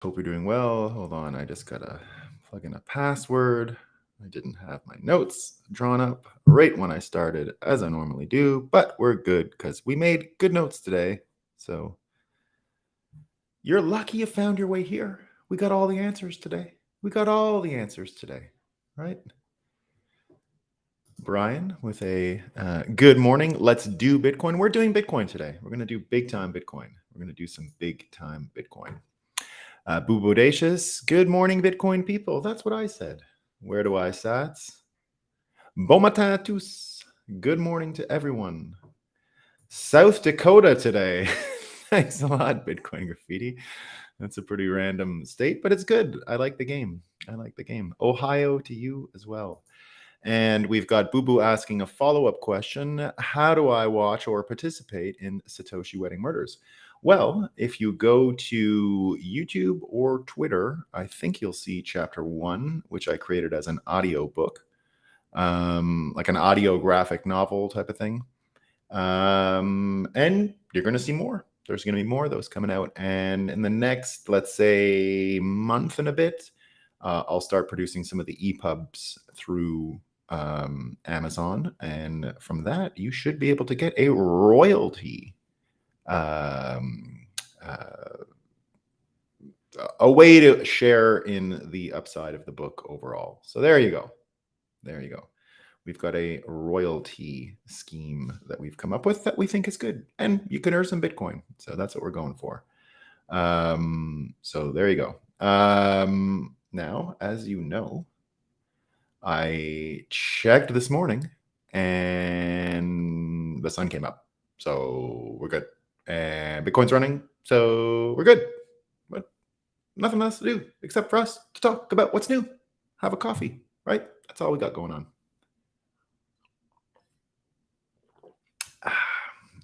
Hope you're doing well. Hold on, I just gotta plug in a password. I didn't have my notes drawn up right when I started, as I normally do, but we're good because we made good notes today. So you're lucky you found your way here. We got all the answers today. Right? Brian with a good morning. Let's do Bitcoin. We're doing Bitcoin today. We're going to do big time Bitcoin. We're going to do some big time Bitcoin. Boo Bodacious, good morning, Bitcoin people. That's what I said. Where do I sats? Bon matin à tous. Good morning to everyone. South Dakota today. Thanks a lot, Bitcoin Graffiti. That's a pretty random state, but it's good. I like the game. Ohio to you as well. And we've got Boo Boo asking a follow-up question. How do I watch or participate in Satoshi Wedding Murders? Well, if you go to YouTube or Twitter, I think you'll see chapter 1, which I created as an audio book, like an audio graphic novel type of thing. And you're going to see more. There's going to be more of those coming out. And in the next, let's say, month and a bit, I'll start producing some of the EPUBs through Amazon. And from that, you should be able to get a royalty. A way to share in the upside of the book overall. So there you go. We've got a royalty scheme that we've come up with that we think is good. And you can earn some Bitcoin. So that's what we're going for. So there you go. Now, as you know, I checked this morning and the sun came up. So we're good. And Bitcoin's running. So we're good. But nothing else to do except for us to talk about what's new. Have a coffee, right? That's all we got going on.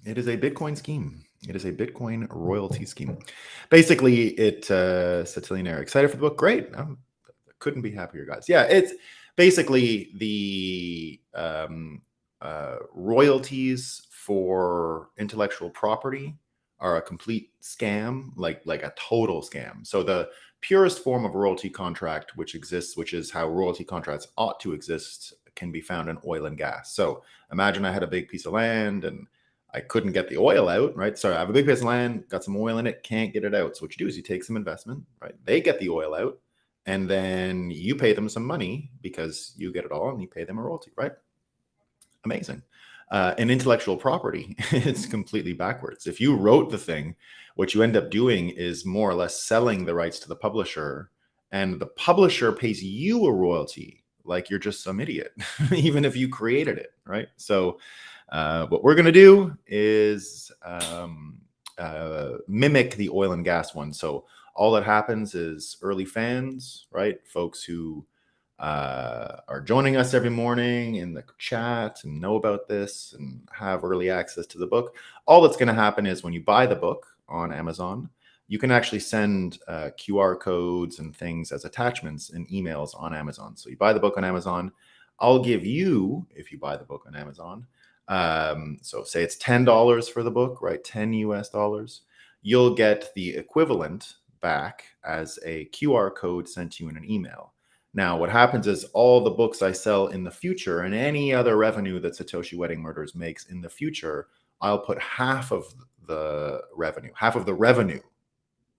It is a Bitcoin scheme. It is a Bitcoin royalty scheme. Basically, Satillionaire, excited for the book? Great. I couldn't be happier, guys. Yeah, it's basically the royalties for intellectual property are a complete scam, like a total scam. So the purest form of royalty contract which exists, which is how royalty contracts ought to exist, can be found in oil and gas. So imagine I had a big piece of land and I couldn't get the oil out, right? So I have a big piece of land, got some oil in it, can't get it out. So what you do is you take some investment, right? They get the oil out, and then you pay them some money because you get it all, and you pay them a royalty, right? Amazing. In intellectual property, it's completely backwards. If you wrote the thing, what you end up doing is more or less selling the rights to the publisher, and the publisher pays you a royalty like you're just some idiot, even if you created it, right? So what we're going to do is mimic the oil and gas one. So all that happens is early fans, right? Folks who are joining us every morning in the chat and know about this and have early access to the book. All that's going to happen is when you buy the book on Amazon, you can actually send QR codes and things as attachments in emails on Amazon. So you buy the book on Amazon. I'll give you, if you buy the book on Amazon, so say it's $10 for the book, right? 10 US dollars. You'll get the equivalent back as a QR code sent to you in an email. Now, what happens is all the books I sell in the future and any other revenue that Satoshi Wedding Murders makes in the future, I'll put half of the revenue,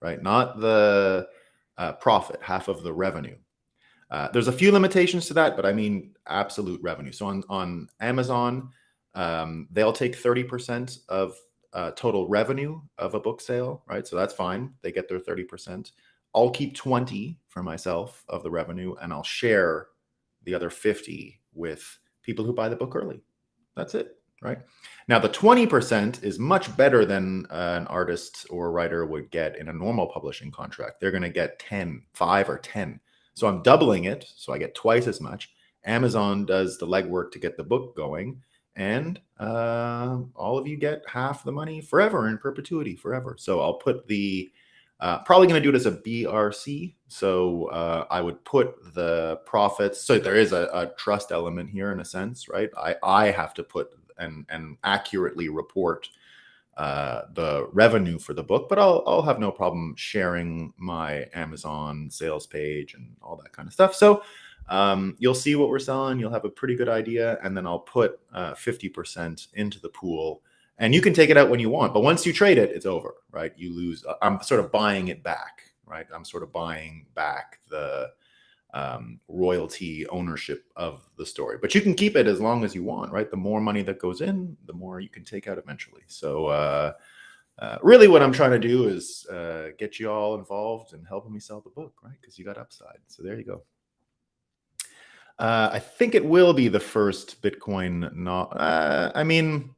right? Not the profit, half of the revenue. There's a few limitations to that, but I mean absolute revenue. So on Amazon, they'll take 30% of total revenue of a book sale, right? So that's fine. They get their 30%. I'll keep 20 for myself of the revenue, and I'll share the other 50 with people who buy the book early. That's it, right? Now, the 20% is much better than an artist or writer would get in a normal publishing contract. They're going to get 10, 5 or 10. So I'm doubling it, so I get twice as much. Amazon does the legwork to get the book going, and all of you get half the money forever, in perpetuity, forever. So I'll put the probably going to do it as a BRC. So I would put the profits. So there is a trust element here in a sense, right? I have to put and accurately report the revenue for the book, but I'll have no problem sharing my Amazon sales page and all that kind of stuff. So you'll see what we're selling. You'll have a pretty good idea, and then I'll put 50% into the pool, and you can take it out when you want. But once you trade it, it's over, right? You lose. I'm sort of buying it back, right? I'm sort of buying back the royalty ownership of the story, but you can keep it as long as you want, right? The more money that goes in, the more you can take out eventually. So really what I'm trying to do is get you all involved in helping me sell the book, right? Because you got upside. So there you go. I think it will be the first Bitcoin. I mean,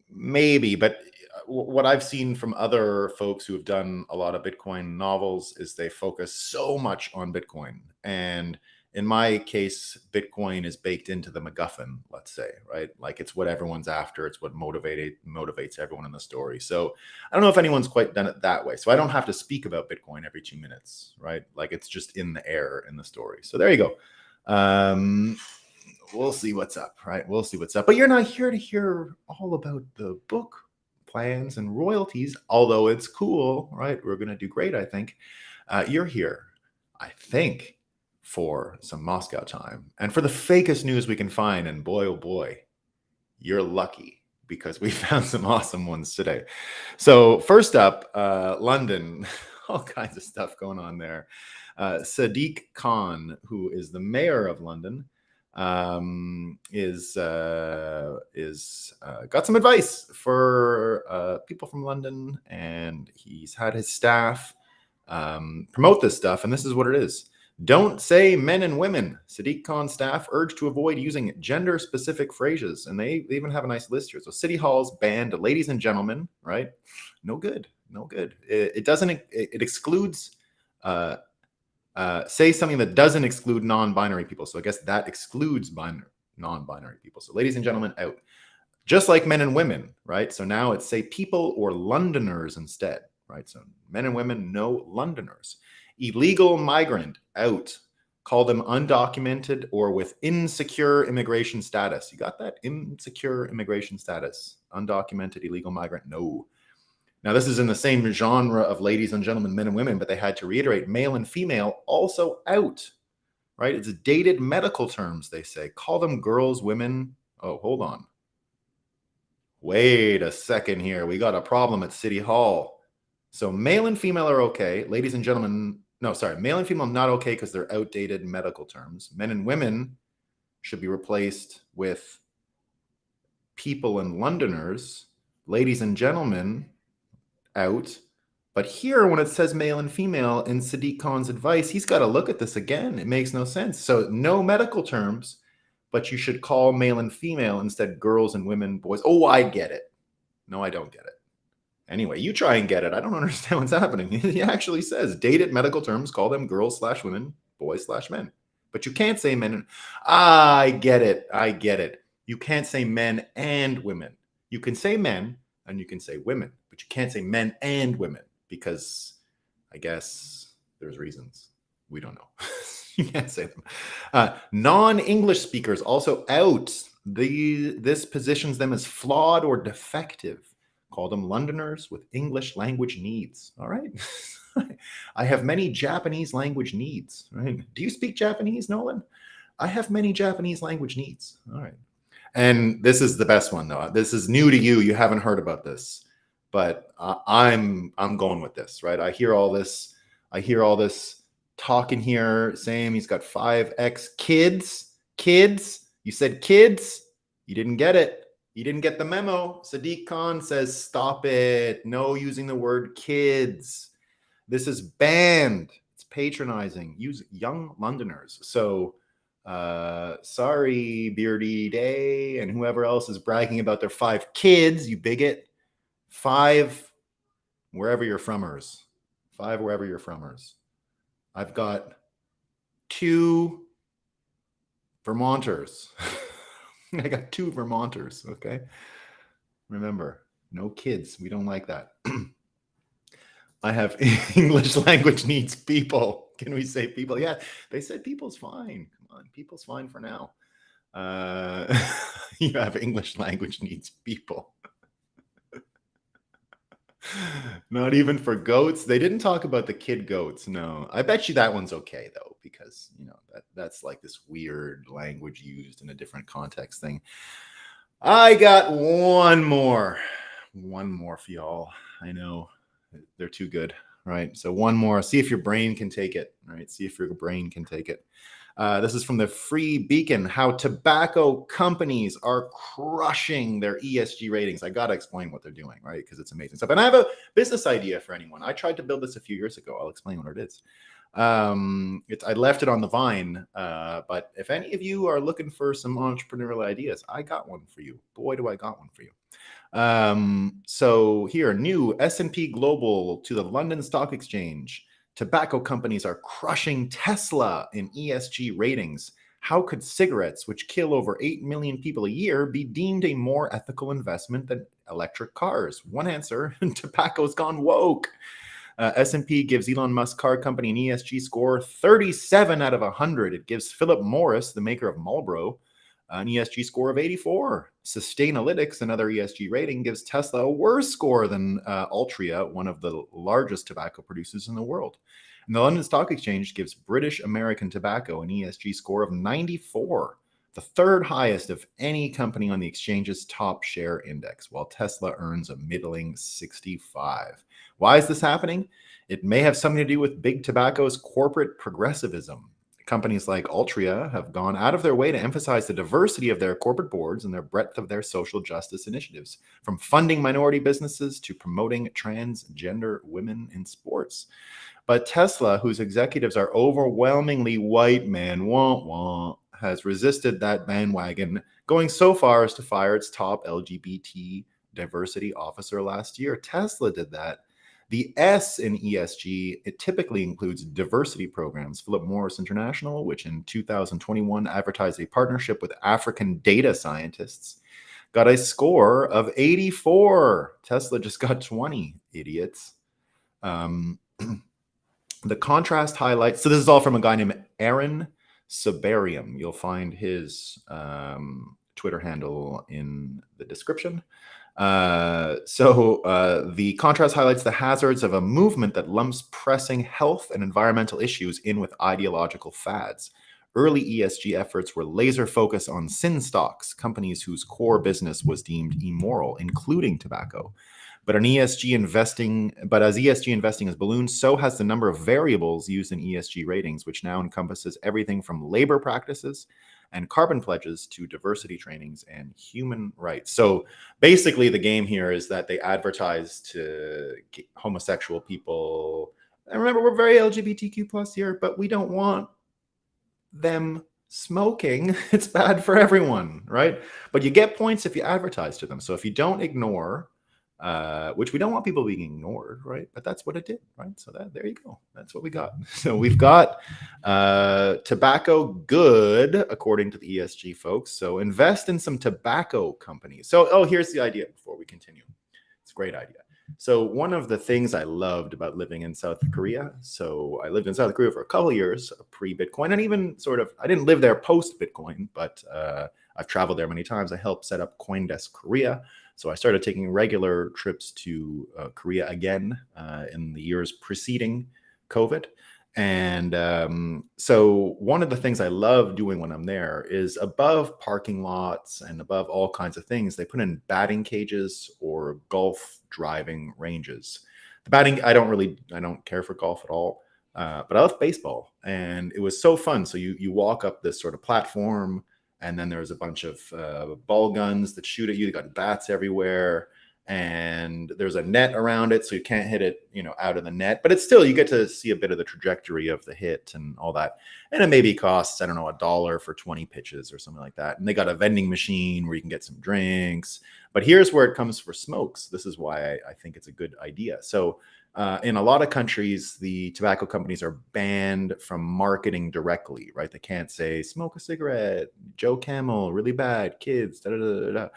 maybe, but what I've seen from other folks who have done a lot of Bitcoin novels is they focus so much on Bitcoin. And in my case, Bitcoin is baked into the MacGuffin, let's say, right? Like it's what everyone's after. It's what motivates everyone in the story. So I don't know if anyone's quite done it that way. So I don't have to speak about Bitcoin every 2 minutes, right? Like it's just in the air in the story. So there you go. We'll see what's up, right? We'll see what's up. But you're not here to hear all about the book plans and royalties, although it's cool, right? We're going to do great, I think. You're here, I think, for some Moscow time and for the fakest news we can find. And boy, oh boy, you're lucky because we found some awesome ones today. So first up, London, all kinds of stuff going on there. Sadiq Khan, who is the mayor of London, is got some advice for people from London, and he's had his staff promote this stuff, and this is what it is. Don't say men and women. Sadiq Khan's staff urged to avoid using gender-specific phrases, and they even have a nice list here. So City Hall's banned ladies and gentlemen, right? No good, no good. It doesn't. It excludes. Say something that doesn't exclude non-binary people. So I guess that excludes non-binary people. So ladies and gentlemen, out. Just like men and women, right? So now it's say people or Londoners instead, right? So men and women, no Londoners. Illegal migrant, out. Call them undocumented or with insecure immigration status. You got that? Insecure immigration status. Undocumented illegal migrant, no. Now, this is in the same genre of ladies and gentlemen, men and women, but they had to reiterate male and female also out, right? It's dated medical terms, they say. Call them girls, women. Oh, hold on. Wait a second here. We got a problem at City Hall. So male and female are okay. Ladies and gentlemen, no, sorry. Male and female not okay because they're outdated medical terms. Men and women should be replaced with people and Londoners. Ladies and gentlemen, out. But here, when it says male and female in Sadiq Khan's advice, he's got to look at this again. It makes no sense. So no medical terms, but you should call male and female instead girls and women, boys. Oh, I get it. No, I don't get it. Anyway, you try and get it. I don't understand what's happening. He actually says dated medical terms, call them girls/women, boys/men. But you can't say men. I get it. I get it. You can't say men and women. You can say men and you can say women, but you can't say men and women because I guess there's reasons. We don't know. You can't say them. Non-English speakers also out. This positions them as flawed or defective. Call them Londoners with English language needs. All right. I have many Japanese language needs. Right? Do you speak Japanese, Nolan? I have many Japanese language needs. All right. And this is the best one, though. This is new to you. You haven't heard about this, but I'm going with this, right? I hear all this talking here, saying he's got 5x kids. Kids. You said kids. You didn't get it. You didn't get the memo. Sadiq Khan says, stop it. No using the word kids. This is banned. It's patronizing. Use young Londoners. So sorry, Beardy Day and whoever else is bragging about their 5 kids, you bigot. 5 wherever you're fromers. 5 wherever you're fromers. I've got 2 Vermonters. I got 2 Vermonters, okay? Remember, no kids. We don't like that. I have English language needs people. Can we say people? Yeah, they said people's fine. Come on, people's fine for now. You have English language needs people. Not even for goats. They didn't talk about the kid goats. No, I bet you that one's okay though, because that's like this weird language used in a different context thing. I got one more for y'all. I know they're too good, right? So one more. See if your brain can take it, right? See if your brain can take it. This is from the Free Beacon, how tobacco companies are crushing their ESG ratings. I got to explain what they're doing, right? Because it's amazing stuff. And I have a business idea for anyone. I tried to build this a few years ago. I'll explain what it is. I left it on the vine, but if any of you are looking for some entrepreneurial ideas, I got one for you. Boy, do I got one for you. So here, new S&P Global to the London Stock Exchange. Tobacco companies are crushing Tesla in ESG ratings. How could cigarettes, which kill over 8 million people a year, be deemed a more ethical investment than electric cars? One answer, tobacco's gone woke. S&P gives Elon Musk car company an ESG score 37 out of 100. It gives Philip Morris, the maker of Marlboro, an ESG score of 84. Sustainalytics, another ESG rating, gives Tesla a worse score than Altria, one of the largest tobacco producers in the world. And the London Stock Exchange gives British American Tobacco an ESG score of 94, the third highest of any company on the exchange's top share index, while Tesla earns a middling 65. Why is this happening? It may have something to do with big tobacco's corporate progressivism. Companies like Altria have gone out of their way to emphasize the diversity of their corporate boards and the breadth of their social justice initiatives, from funding minority businesses to promoting transgender women in sports. But Tesla, whose executives are overwhelmingly white men, has resisted that bandwagon, going so far as to fire its top LGBT diversity officer last year. Tesla did that. The S in ESG, it typically includes diversity programs. Philip Morris International, which in 2021 advertised a partnership with African data scientists, got a score of 84. Tesla just got 20, idiots. The contrast highlights, so this is all from a guy named Aaron Sabarium. You'll find his Twitter handle in the description. The contrast highlights the hazards of a movement that lumps pressing health and environmental issues in with ideological fads. Early ESG efforts were laser focused on sin stocks, companies whose core business was deemed immoral, including tobacco. But as ESG investing has ballooned, so has the number of variables used in ESG ratings, which now encompasses everything from labor practices and carbon pledges to diversity trainings and human rights. So basically the game here is that they advertise to homosexual people. And remember, we're very LGBTQ plus here, but we don't want them smoking. It's bad for everyone, right? But you get points if you advertise to them. So if you don't ignore, which we don't want people being ignored, right? But that's what it did, right? So there you go. That's what we got. So we've got tobacco good, according to the ESG folks. So invest in some tobacco companies. So, here's the idea before we continue. It's a great idea. So one of the things I loved about living in South Korea, so I lived in South Korea for a couple of years, pre-Bitcoin, and even I didn't live there post-Bitcoin, but I've traveled there many times. I helped set up CoinDesk Korea. So I started taking regular trips to Korea again in the years preceding COVID. And so one of the things I love doing when I'm there is above parking lots and above all kinds of things, they put in batting cages or golf driving ranges. The batting, I don't care for golf at all, but I love baseball. And it was so fun. So you walk up this sort of platform, and then there's a bunch of ball guns that shoot at you. They got bats everywhere. And there's a net around it, so you can't hit it, out of the net. But it's still, you get to see a bit of the trajectory of the hit and all that. And it maybe costs, I don't know, $1 for 20 pitches or something like that. And they got a vending machine where you can get some drinks. But here's where it comes for smokes. This is why I think it's a good idea. So in a lot of countries, the tobacco companies are banned from marketing directly, right? They can't say, smoke a cigarette, Joe Camel, really bad, kids, da da da da.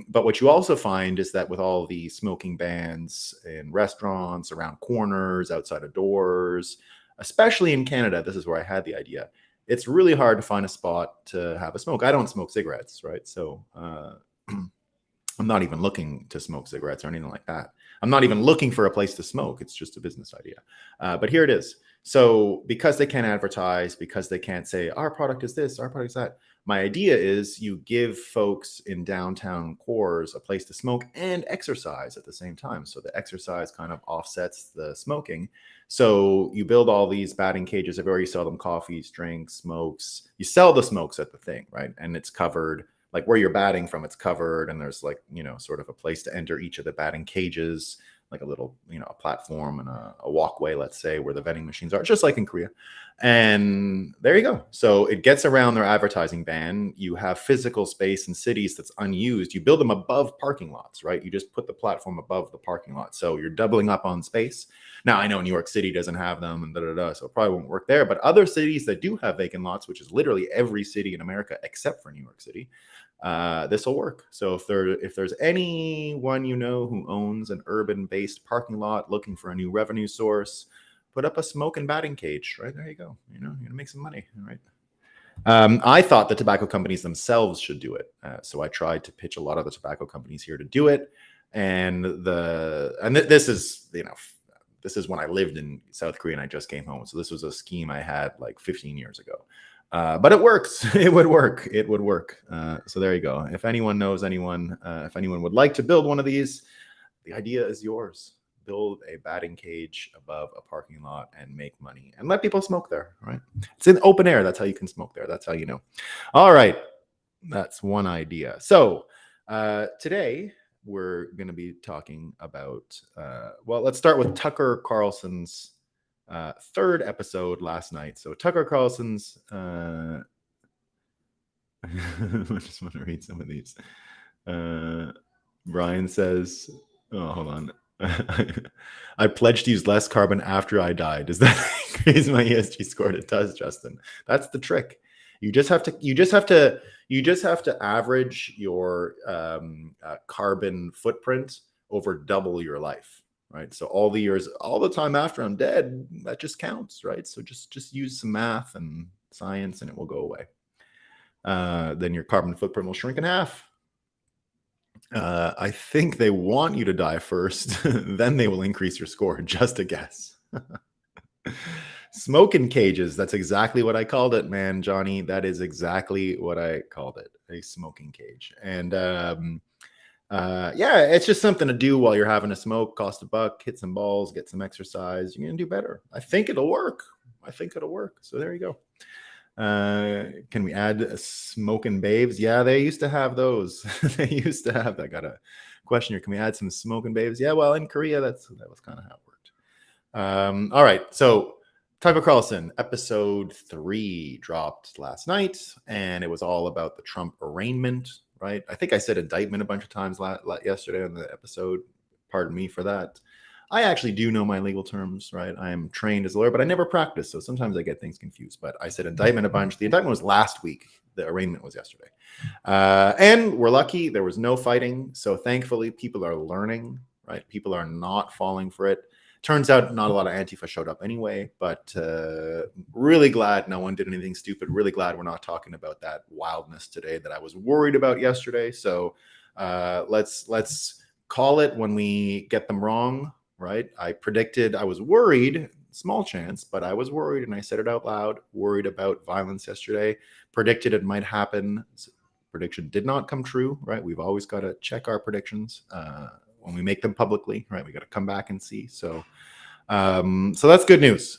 But what you also find is that with all the smoking bans in restaurants, around corners, outside of doors, especially in Canada, this is where I had the idea. It's really hard to find a spot to have a smoke. I don't smoke cigarettes, right? So I'm not even looking to smoke cigarettes or anything like that. I'm not even looking for a place to smoke. It's just a business idea. But here it is. So because they can't advertise, because they can't say our product is this, our product is that, my idea is you give folks in downtown cores a place to smoke and exercise at the same time. So the exercise kind of offsets the smoking. So you build all these batting cages everywhere. You sell them coffees, drinks, smokes. You sell the smokes at the thing, right? And it's covered, like where you're batting from, it's covered. And there's like, sort of a place to enter each of the batting cages, like a little, a platform and a walkway, let's say, where the vending machines are, just like in Korea. And there you go. So it gets around their advertising ban. You have physical space in cities that's unused. You build them above parking lots, right? You just put the platform above the parking lot. So you're doubling up on space. Now, I know New York City doesn't have them and so it probably won't work there. But other cities that do have vacant lots, which is literally every city in America except for New York City, this will work. So if there's anyone who owns an urban-based parking lot looking for a new revenue source, put up a smoke and batting cage. Right there, you go. You're gonna make some money. All right. I thought the tobacco companies themselves should do it. So I tried to pitch a lot of the tobacco companies here to do it. And this is when I lived in South Korea and I just came home. So this was a scheme I had like 15 years ago. But it works. It would work. So there you go. If anyone knows anyone, if anyone would like to build one of these, the idea is yours. Build a batting cage above a parking lot and make money and let people smoke there, right? It's in open air. That's how you can smoke there. That's how you know. All right. That's one idea. So today we're going to be talking about, let's start with Tucker Carlson's third episode last night. So Tucker Carlson's, I just want to read some of these. Brian says, hold on. I pledged to use less carbon after I die. Does that increase my ESG score? It does, Justin. That's the trick. You just have to average your carbon footprint over double your life. Right. So all the time after I'm dead, that just counts. Right. So just use some math and science and it will go away. Then your carbon footprint will shrink in half. I think they want you to die first. Then they will increase your score. Just a guess. Smoking cages. That's exactly what I called it, man, Johnny. That is exactly what I called it. A smoking cage. And it's just something to do while you're having a smoke. Cost $1, hit some balls, get some exercise. You're gonna do better. I think it'll work. So there you go. Can we add smoking babes? Yeah, they used to have those. They used to have that. Got a question here. Can we add some smoking babes? Yeah, well, in Korea, that was kind of how it worked. All right, so Tucker Carlson, episode 3 dropped last night, and it was all about the Trump arraignment. Right? I think I said indictment a bunch of times yesterday on the episode. Pardon me for that. I actually do know my legal terms, right? I am trained as a lawyer, but I never practice, so sometimes I get things confused. But I said indictment a bunch. The indictment was last week. The arraignment was yesterday. And we're lucky. There was no fighting. So thankfully, people are learning, right? People are not falling for it. Turns out not a lot of Antifa showed up anyway, but really glad no one did anything stupid. Really glad we're not talking about that wildness today that I was worried about yesterday. So let's call it when we get them wrong, right? I was worried, small chance, but I was worried and I said it out loud, worried about violence yesterday, predicted it might happen. Prediction did not come true, right? We've always got to check our predictions. When we make them publicly, right? We got to come back and see. So that's good news.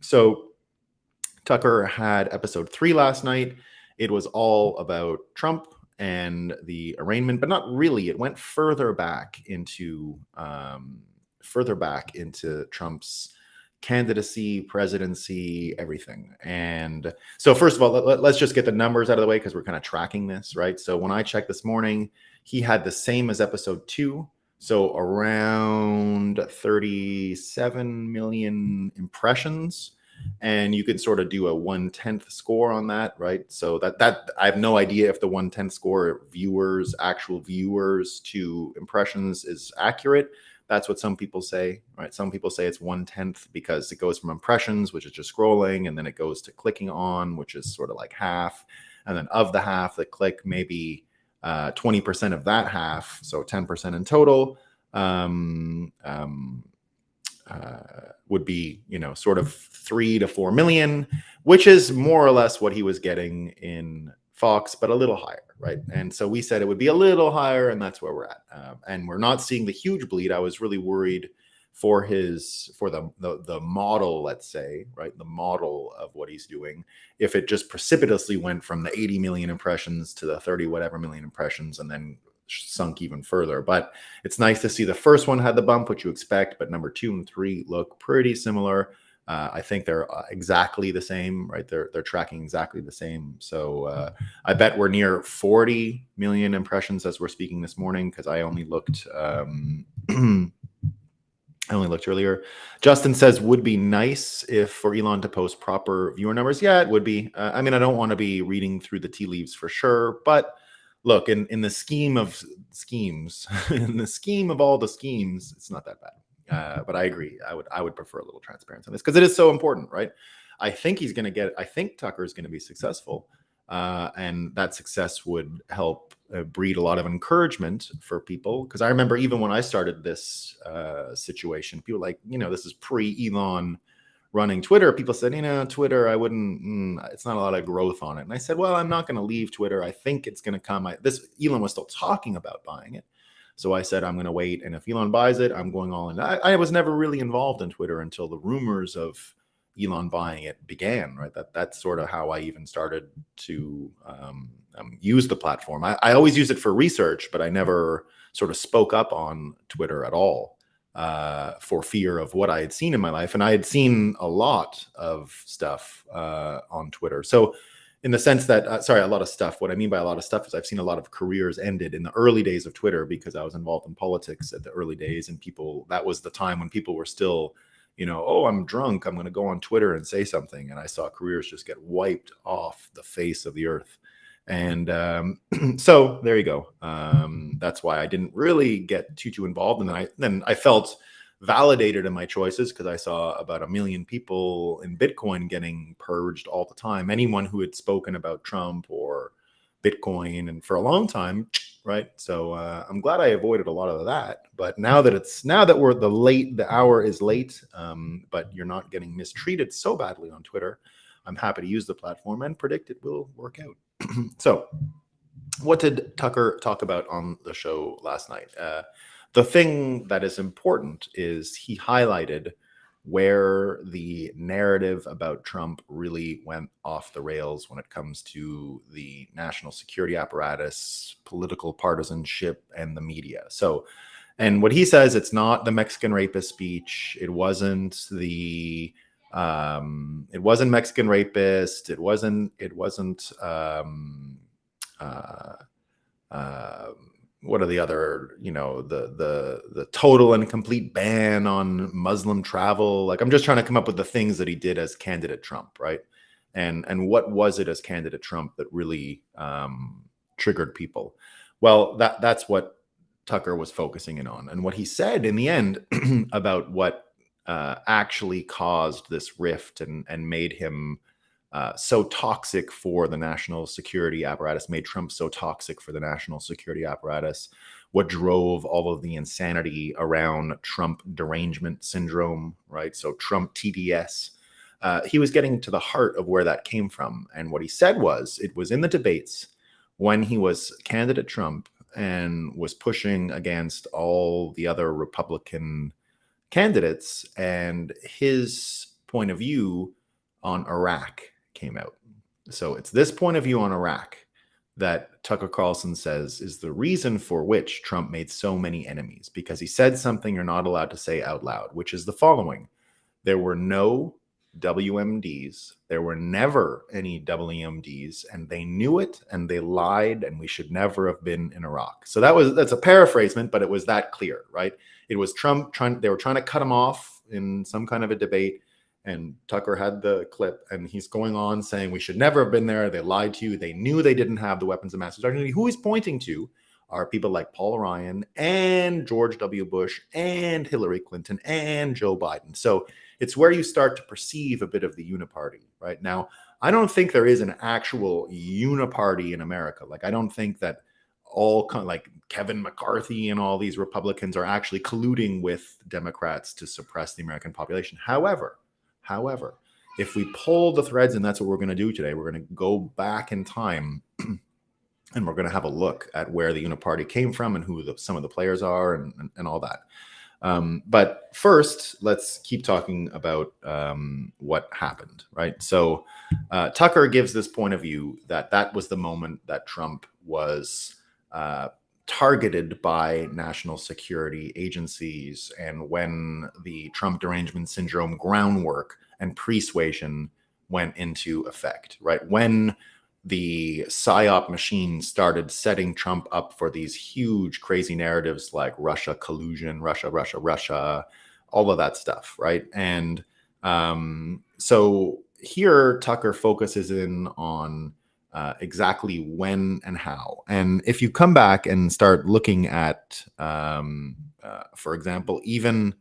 So Tucker had episode 3 last night. It was all about Trump and the arraignment, but not really. It went further back into Trump's candidacy, presidency, everything. And so first of all, let's just get the numbers out of the way because we're kind of tracking this, right? So when I checked this morning, he had the same as episode 2. So around 37 million impressions. And you could sort of do a 1/10 score on that, right? So that I have no idea if the 1/10 score actual viewers to impressions is accurate. That's what some people say, right? Some people say it's 1/10 because it goes from impressions, which is just scrolling, and then it goes to clicking on, which is sort of like half. And then of the half that click, maybe 20% of that half, so 10% in total, would be, sort of 3 to 4 million, which is more or less what he was getting in Fox, but a little higher, right? And so we said it would be a little higher, and that's where we're at. And we're not seeing the huge bleed. I was really worried for the model, let's say, right? The model of what he's doing, if it just precipitously went from the 80 million impressions to the 30 whatever million impressions, and then sunk even further. But it's nice to see the first one had the bump, which you expect, but number 2 and 3 look pretty similar. I think they're exactly the same, right? They're tracking exactly the same. So I bet we're near 40 million impressions as we're speaking this morning, because I only looked earlier. Justin says, would be nice if for Elon to post proper viewer numbers. Yeah, it would be. I mean, I don't want to be reading through the tea leaves for sure, but look, in the scheme of schemes, in the scheme of all the schemes, it's not that bad. But I agree. I would prefer a little transparency on this, because it is so important, right? I think Tucker is going to be successful, and that success would help breed a lot of encouragement for people. Because I remember even when I started this situation, people were like, this is pre-Elon running Twitter. People said, Twitter, I wouldn't, it's not a lot of growth on it. And I said, well, I'm not going to leave Twitter. I think it's going to come. Elon was still talking about buying it. So I said, I'm going to wait. And if Elon buys it, I'm going all in. I was never really involved in Twitter until the rumors of Elon buying it began, right? That's sort of how I even started to use the platform. I always use it for research, but I never sort of spoke up on Twitter at all. For fear of what I had seen in my life. And I had seen a lot of stuff on Twitter. So in the sense that, a lot of stuff, what I mean by a lot of stuff is I've seen a lot of careers ended in the early days of Twitter, because I was involved in politics at the early days, and that was the time when people were still, oh, I'm drunk, I'm going to go on Twitter and say something. And I saw careers just get wiped off the face of the earth. And so there you go. That's why I didn't really get too involved. And then I felt validated in my choices, because I saw about 1 million people in Bitcoin getting purged all the time. Anyone who had spoken about Trump or Bitcoin and for a long time, right? So I'm glad I avoided a lot of that. But now that the hour is late, but you're not getting mistreated so badly on Twitter, I'm happy to use the platform and predict it will work out. So what did Tucker talk about on the show last night? The thing that is important is he highlighted where the narrative about Trump really went off the rails when it comes to the national security apparatus, political partisanship, and the media. So, and what he says, it's not the Mexican rapist speech. It wasn't Mexican rapist. It wasn't what are the other, the total and complete ban on Muslim travel. Like, I'm just trying to come up with the things that he did as candidate Trump, right? And what was it as candidate Trump that really triggered people? Well, that's what Tucker was focusing in on. And what he said in the end about what actually caused this rift and made him so toxic for the national security apparatus, made Trump so toxic for the national security apparatus, what drove all of the insanity around Trump derangement syndrome, right? So Trump TDS. He was getting to the heart of where that came from. And what he said was, it was in the debates when he was candidate Trump and was pushing against all the other Republican candidates, and his point of view on Iraq came out. So it's this point of view on Iraq that Tucker Carlson says is the reason for which Trump made so many enemies, because he said something you're not allowed to say out loud, which is the following: there were no WMDs, there were never any WMDs, and they knew it and they lied, and we should never have been in Iraq. So that's a paraphrasement, but it was that clear, right? It was Trump they were trying to cut him off in some kind of a debate. And Tucker had the clip, and he's going on saying we should never have been there. They lied to you. They knew they didn't have the weapons of mass destruction. Who he's pointing to are people like Paul Ryan and George W. Bush and Hillary Clinton and Joe Biden. So it's where you start to perceive a bit of the uniparty, right? Now, I don't think there is an actual uniparty in America. Like, I don't think that all kind of like Kevin McCarthy and all these Republicans are actually colluding with Democrats to suppress the American population. However, if we pull the threads, and that's what we're going to do today, we're going to go back in time and we're going to have a look at where the uniparty came from and who some of the players are and all that. But first, let's keep talking about what happened, right? So Tucker gives this point of view that was the moment that Trump was targeted by national security agencies, and when the Trump derangement syndrome groundwork and persuasion went into effect, right? When the PSYOP machine started setting Trump up for these huge, crazy narratives like Russia collusion, Russia, all of that stuff, right? And so here Tucker focuses in on exactly when and how. And if you come back and start looking at, for example, even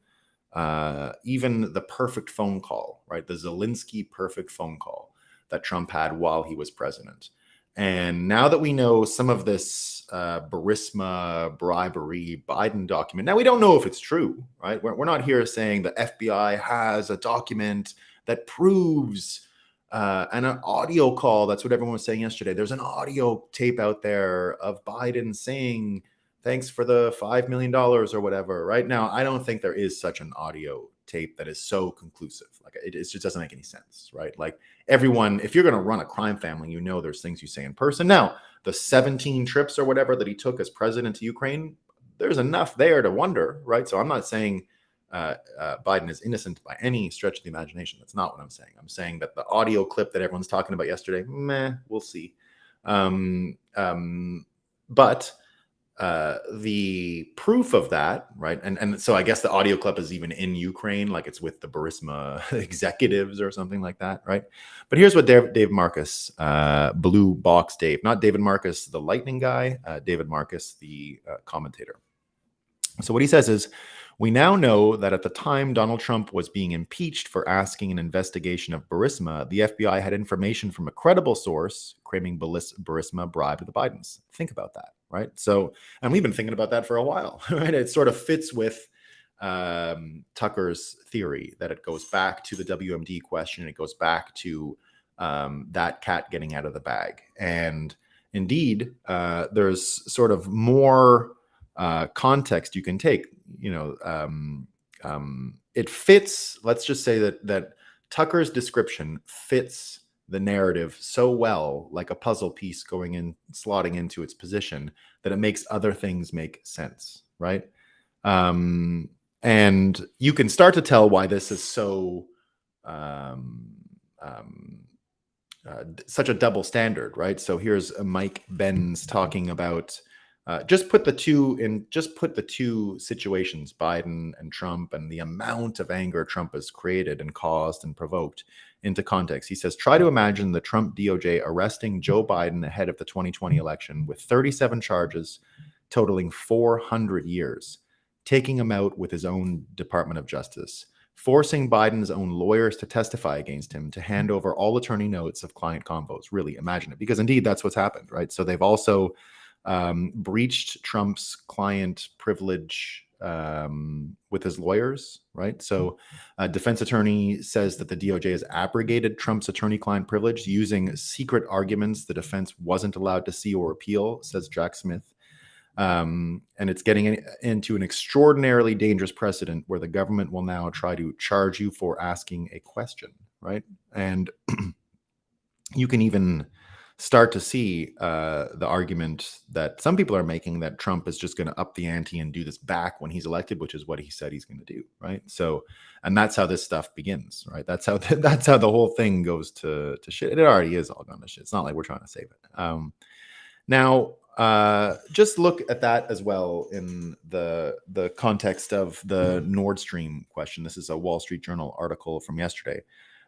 the perfect phone call, right? The Zelensky perfect phone call that Trump had while he was president. And now that we know some of this Burisma bribery Biden document, now we don't know if it's true, right? We're not here saying the FBI has a document that proves and an audio call. That's what everyone was saying yesterday. There's an audio tape out there of Biden saying, thanks for the $5 million or whatever. Right now, I don't think there is such an audio tape that is so conclusive. Like it just doesn't make any sense, right? Like everyone, if you're going to run a crime family, you know there's things you say in person. Now, the 17 trips or whatever that he took as president to Ukraine, there's enough there to wonder, right? So I'm not saying Biden is innocent by any stretch of the imagination. That's not what I'm saying. I'm saying that the audio clip that everyone's talking about yesterday, we'll see. But the proof of that, right? And so I guess the audio clip is even in Ukraine, like it's with the Burisma executives or something like that, right? But here's what Dave Marcus, Blue Box Dave, not David Marcus, the lightning guy, David Marcus, the commentator. So what he says is, we now know that at the time Donald Trump was being impeached for asking an investigation of Burisma, the FBI had information from a credible source claiming Burisma bribed the Bidens. Think about that, right? So, and we've been thinking about that for a while, right? It sort of fits with Tucker's theory that it goes back to the WMD question. It goes back to that cat getting out of the bag. And indeed, there's sort of more context you can take. It fits. Let's just say that Tucker's description fits the narrative so well, like a puzzle piece going in, slotting into its position, that it makes other things make sense, right? And you can start to tell why this is so such a double standard, right? So here's Mike Benz talking about. Just put the two situations, Biden and Trump, and the amount of anger Trump has created and caused and provoked into context. He says, try to imagine the Trump DOJ arresting Joe Biden ahead of the 2020 election with 37 charges totaling 400 years, taking him out with his own Department of Justice, forcing Biden's own lawyers to testify against him, to hand over all attorney notes of client convos. Really imagine it, because indeed that's what's happened, right? So they've also breached Trump's client privilege with his lawyers, right? So a defense attorney says that the DOJ has abrogated Trump's attorney-client privilege using secret arguments the defense wasn't allowed to see or appeal, says Jack Smith. And it's getting into an extraordinarily dangerous precedent where the government will now try to charge you for asking a question, right? And you can even start to see the argument that some people are making that Trump is just going to up the ante and do this back when he's elected, which is what he said he's going to do, right? So, and that's how this stuff begins, right? That's how the whole thing goes to shit. It already is all gone to shit. It's not like we're trying to save it. Now, just look at that as well in the context of the Nordstream question. This is a Wall Street Journal article from yesterday.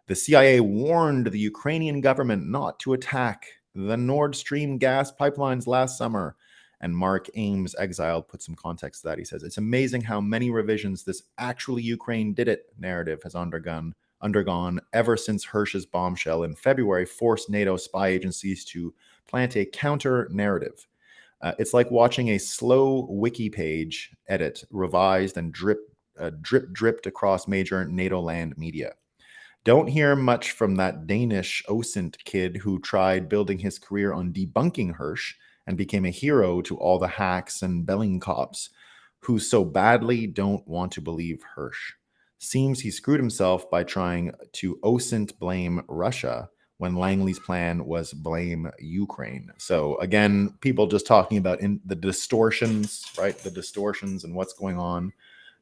The CIA warned the Ukrainian government not to attack the Nord Stream gas pipelines last summer. And Mark Ames, exiled, put some context to that. He says, it's amazing how many revisions this actually Ukraine did it narrative has undergone ever since Hersh's bombshell in February forced NATO spy agencies to plant a counter narrative. It's like watching a slow wiki page edit, revised, and dripped across major NATO land media. Don't hear much from that Danish OSINT kid who tried building his career on debunking Hirsch and became a hero to all the hacks and belling cops who so badly don't want to believe Hirsch. Seems he screwed himself by trying to OSINT blame Russia when Langley's plan was blame Ukraine. So again, people just talking about the distortions, right? The distortions and what's going on.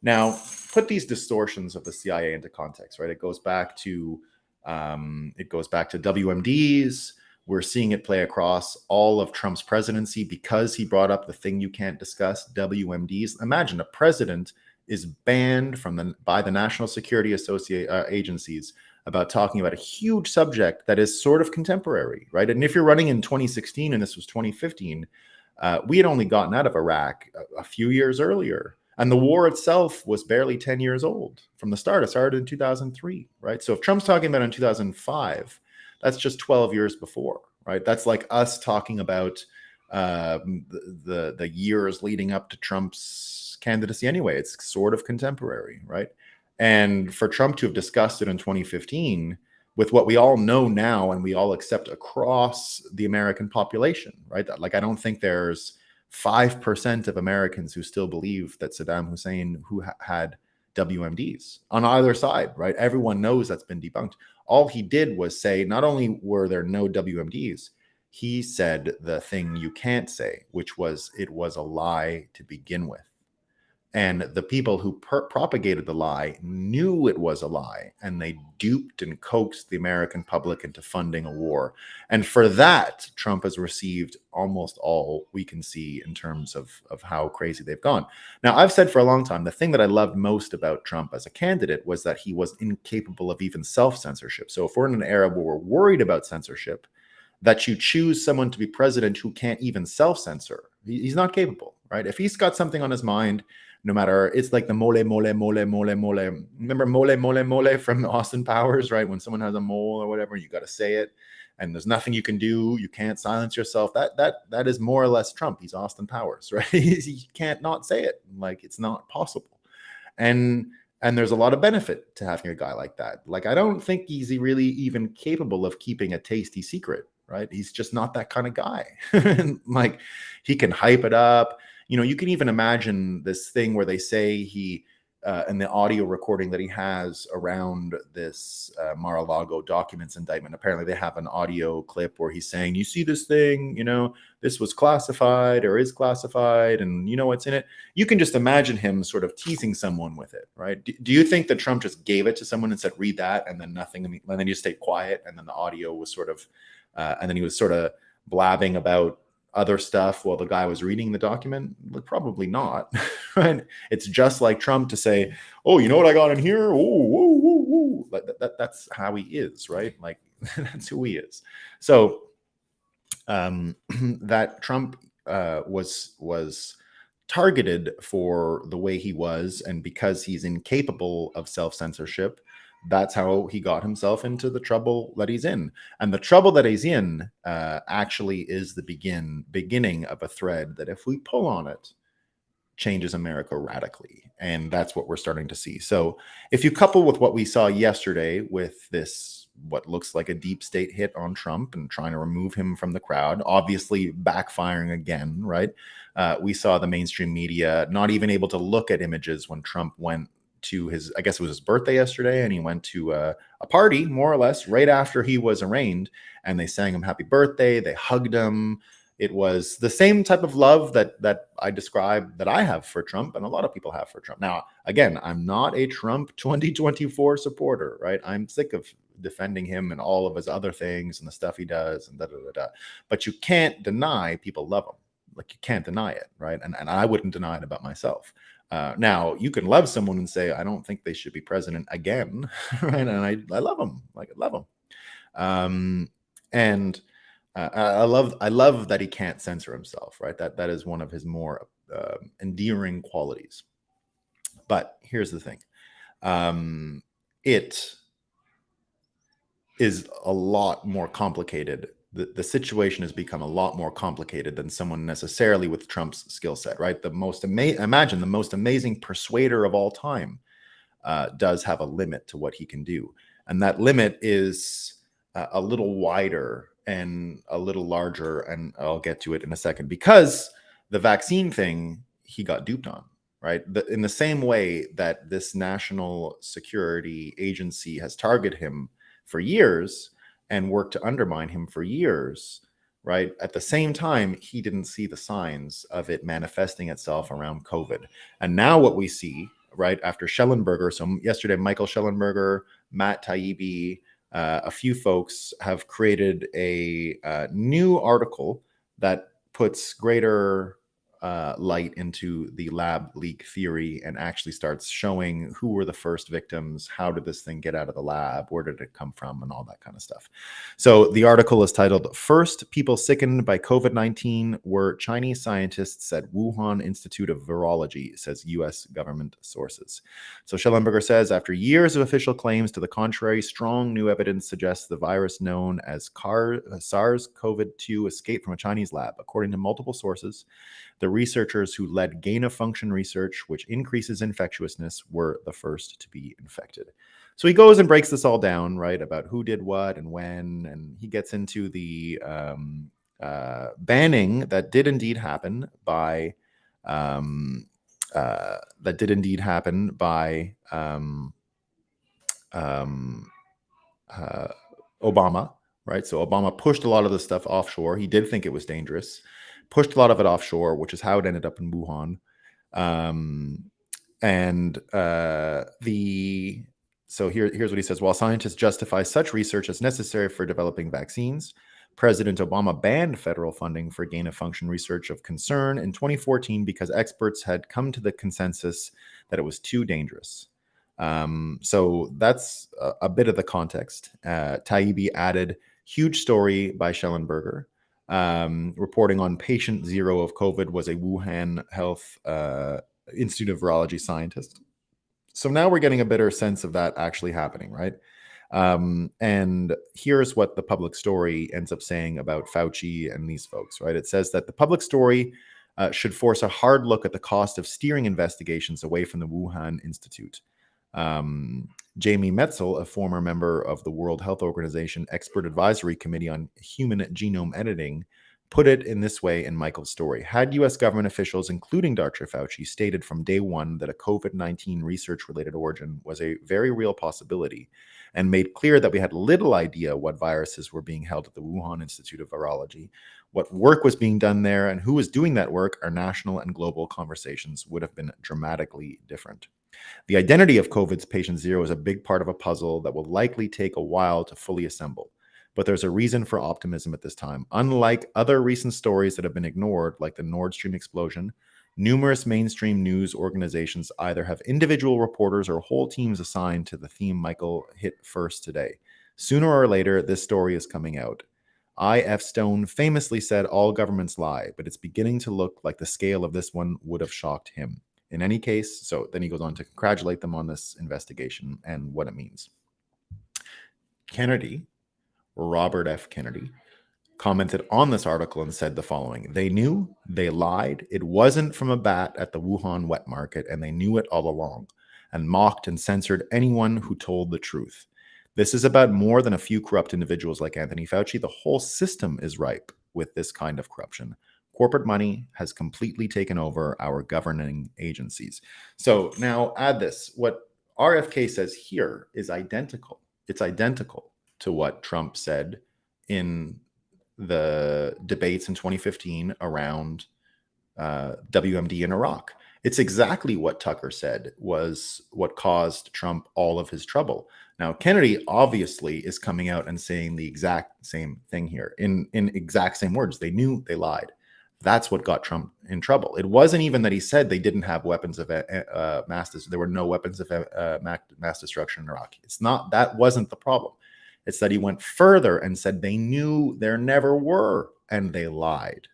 Now, put these distortions of the CIA into context, right? It goes back to WMDs. We're seeing it play across all of Trump's presidency because he brought up the thing you can't discuss, WMDs. Imagine a president is banned by the National Security agencies about talking about a huge subject that is sort of contemporary, right? And if you're running in 2016 and this was 2015, we had only gotten out of Iraq a few years earlier. And the war itself was barely 10 years old from the start. It started in 2003, right? So if Trump's talking about in 2005, that's just 12 years before, right? That's like us talking about the years leading up to Trump's candidacy anyway. It's sort of contemporary, right? And for Trump to have discussed it in 2015 with what we all know now and we all accept across the American population, right? Like, I don't think there's 5% of Americans who still believe that Saddam Hussein had WMDs on either side, right? Everyone knows that's been debunked. All he did was say, not only were there no WMDs, he said the thing you can't say, which was it was a lie to begin with. And the people who propagated the lie knew it was a lie, and they duped and coaxed the American public into funding a war. And for that, Trump has received almost all we can see in terms of how crazy they've gone. Now, I've said for a long time, the thing that I loved most about Trump as a candidate was that he was incapable of even self-censorship. So if we're in an era where we're worried about censorship, that you choose someone to be president who can't even self-censor, he's not capable, right? If he's got something on his mind, no matter, it's like the mole. Remember mole from Austin Powers, right? When someone has a mole or whatever, you got to say it, and there's nothing you can do. You can't silence yourself. That is more or less Trump. He's Austin Powers, right? He can't not say it. Like, it's not possible. And there's a lot of benefit to having a guy like that. Like, I don't think he's really even capable of keeping a tasty secret, right? He's just not that kind of guy. Like, he can hype it up. You know, you can even imagine this thing where they say he, in the audio recording that he has around this Mar-a-Lago documents indictment, apparently they have an audio clip where he's saying, you see this thing, you know, this was classified or is classified, and you know what's in it. You can just imagine him sort of teasing someone with it, right? Do you think that Trump just gave it to someone and said, read that, and then nothing, and then you stayed quiet, and then the audio was sort of, and then he was sort of blabbing about other stuff while the guy was reading the document? Probably not, right? It's just like Trump to say, oh, you know what I got in here? Oh, that's how he is, right? Like, that's who he is. So that Trump was targeted for the way he was, and because he's incapable of self-censorship, that's how he got himself into the trouble that he's in. And the trouble that he's in actually is the beginning of a thread that, if we pull on it, changes America radically. And that's what we're starting to see. So if you couple with what we saw yesterday with this, what looks like a deep state hit on Trump and trying to remove him from the crowd, obviously backfiring again, right? We saw the mainstream media not even able to look at images when Trump went to his, I guess it was his birthday yesterday, and he went to a party, more or less, right after he was arraigned, and they sang him happy birthday, they hugged him. It was the same type of love that I described that I have for Trump, and a lot of people have for Trump. Now, again, I'm not a Trump 2024 supporter, right? I'm sick of defending him and all of his other things and the stuff he does and da-da-da-da. But you can't deny people love him. Like, you can't deny it, right? And I wouldn't deny it about myself. Now, you can love someone and say, I don't think they should be president again, right? And I love them, like, I love them. And I love that he can't censor himself, right? That is one of his more endearing qualities. But here's the thing. It is a lot more complicated the situation has become a lot more complicated than someone necessarily with Trump's skill set, right? Imagine the most amazing persuader of all time does have a limit to what he can do. And that limit is a little wider and a little larger. And I'll get to it in a second, because the vaccine thing, he got duped on, right? In the same way that this national security agency has targeted him for years and worked to undermine him for years, right? At the same time, he didn't see the signs of it manifesting itself around COVID. And now what we see, right, after Schellenberger, so yesterday, Michael Schellenberger, Matt Taibbi, a few folks have created a new article that puts greater light into the lab leak theory and actually starts showing who were the first victims, how did this thing get out of the lab, where did it come from, and all that kind of stuff. So the article is titled, "First People Sickened by COVID-19 Were Chinese Scientists at Wuhan Institute of Virology," says U.S. government sources. So Schellenberger says, after years of official claims to the contrary, strong new evidence suggests the virus known as SARS-CoV-2 escaped from a Chinese lab. According to multiple sources, the researchers who led gain-of-function research, which increases infectiousness, were the first to be infected. So he goes and breaks this all down, right, about who did what and when, and he gets into the banning that did indeed happen by Obama, right? So Obama pushed a lot of this stuff offshore. He did think it was dangerous, pushed a lot of it offshore, which is how it ended up in Wuhan. So here's what he says. While scientists justify such research as necessary for developing vaccines, President Obama banned federal funding for gain-of-function research of concern in 2014 because experts had come to the consensus that it was too dangerous. So that's a bit of the context. Taibbi added, huge story by Schellenberger, reporting on patient zero of COVID was a Wuhan Health Institute of Virology scientist. So now we're getting a better sense of that actually happening, right? And here's what the public story ends up saying about Fauci and these folks, right? It says that the public story should force a hard look at the cost of steering investigations away from the Wuhan Institute. Jamie Metzel, a former member of the World Health Organization Expert Advisory Committee on Human Genome Editing, put it in this way in Michael's story. Had U.S. government officials, including Dr. Fauci, stated from day one that a COVID-19 research-related origin was a very real possibility and made clear that we had little idea what viruses were being held at the Wuhan Institute of Virology, what work was being done there, and who was doing that work, our national and global conversations would have been dramatically different. The identity of COVID's patient zero is a big part of a puzzle that will likely take a while to fully assemble. But there's a reason for optimism at this time. Unlike other recent stories that have been ignored, like the Nordstream explosion, numerous mainstream news organizations either have individual reporters or whole teams assigned to the theme Michael hit first today. Sooner or later, this story is coming out. I.F. Stone famously said all governments lie, but it's beginning to look like the scale of this one would have shocked him. In any case, so then he goes on to congratulate them on this investigation and what it means. Kennedy, Robert F. Kennedy, commented on this article and said the following: they knew, they lied, it wasn't from a bat at the Wuhan wet market, and they knew it all along, and mocked and censored anyone who told the truth. This is about more than a few corrupt individuals like Anthony Fauci. The whole system is ripe with this kind of corruption. Corporate money has completely taken over our governing agencies. So now add this. What RFK says here is identical. It's identical to what Trump said in the debates in 2015 around WMD in Iraq. It's exactly what Tucker said was what caused Trump all of his trouble. Now, Kennedy obviously is coming out and saying the exact same thing here in exact same words. They knew, they lied. That's what got Trump in trouble. It wasn't even that he said they didn't have weapons of there were no weapons of mass destruction in Iraq. It's not, that wasn't the problem. It's that he went further and said they knew there never were, and they lied,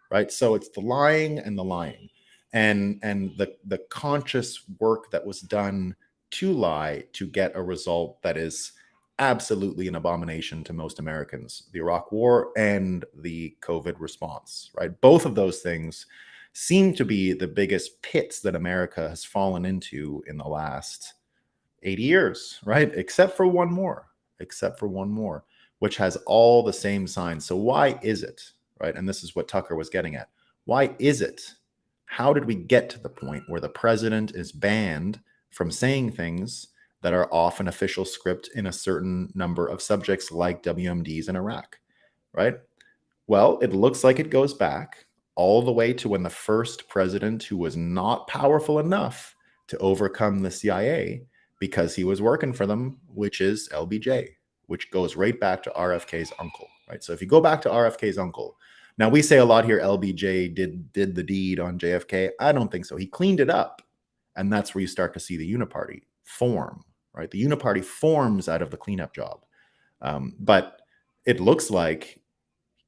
right? So it's the lying and the lying, and the conscious work that was done to lie to get a result that is absolutely an abomination to most Americans, the Iraq War and the COVID response, right? Both of those things seem to be the biggest pits that America has fallen into in the last 80 years, right? Except for one more, which has all the same signs. So why is it, right? And this is what Tucker was getting at. Why is it? How did we get to the point where the president is banned from saying things that are off an official script in a certain number of subjects like WMDs in Iraq, right? Well, it looks like it goes back all the way to when the first president who was not powerful enough to overcome the CIA because he was working for them, which is LBJ, which goes right back to RFK's uncle, right? So if you go back to RFK's uncle, now we say a lot here, LBJ did the deed on JFK. I don't think so. He cleaned it up. And that's where you start to see the uniparty form, right? The uniparty forms out of the cleanup job. But it looks like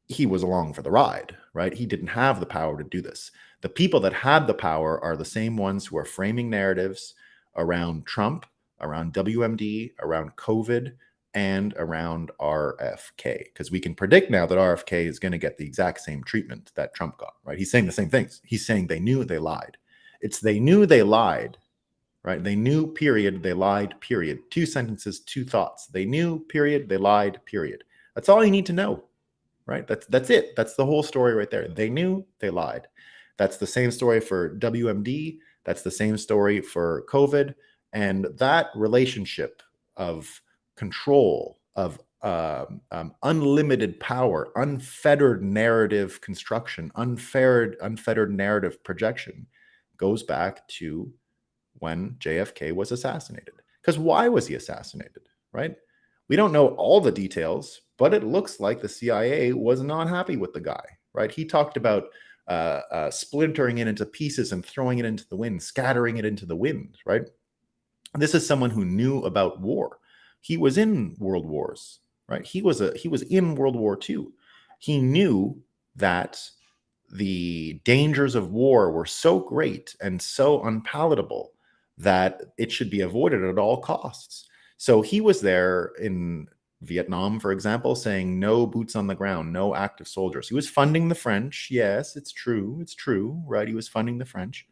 he was along for the ride, right? He didn't have the power to do this. The people that had the power are the same ones who are framing narratives around Trump, around WMD, around COVID, and around RFK. Because we can predict now that RFK is going to get the exact same treatment that Trump got, right? He's saying the same things. He's saying they knew they lied. It's they knew they lied, right? They knew, period, they lied, period. Two sentences, two thoughts. They knew, period, they lied, period. That's all you need to know. Right? That's it. That's the whole story right there. They knew, they lied. That's the same story for WMD. That's the same story for COVID. And that relationship of control, of unlimited power, unfettered narrative construction, unfettered narrative projection goes back to when JFK was assassinated. Because why was he assassinated, right? We don't know all the details, but it looks like the CIA was not happy with the guy, right? He talked about splintering it into pieces and throwing it into the wind, scattering it into the wind, right? This is someone who knew about war. He was in world wars, right? He was in World War II. He knew that the dangers of war were so great and so unpalatable that it should be avoided at all costs. So he was there in Vietnam, for example, saying no boots on the ground, no active soldiers. He was funding the French. Yes, it's true, right? He was funding the French.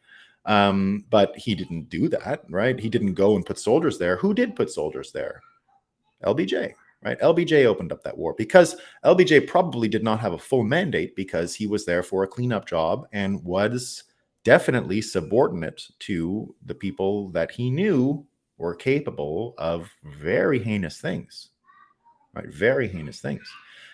But he didn't do that, right? He didn't go and put soldiers there. Who did put soldiers there? LBJ, right? LBJ opened up that war because LBJ probably did not have a full mandate because he was there for a cleanup job and was definitely subordinate to the people that he knew were capable of very heinous things, right? Very heinous things.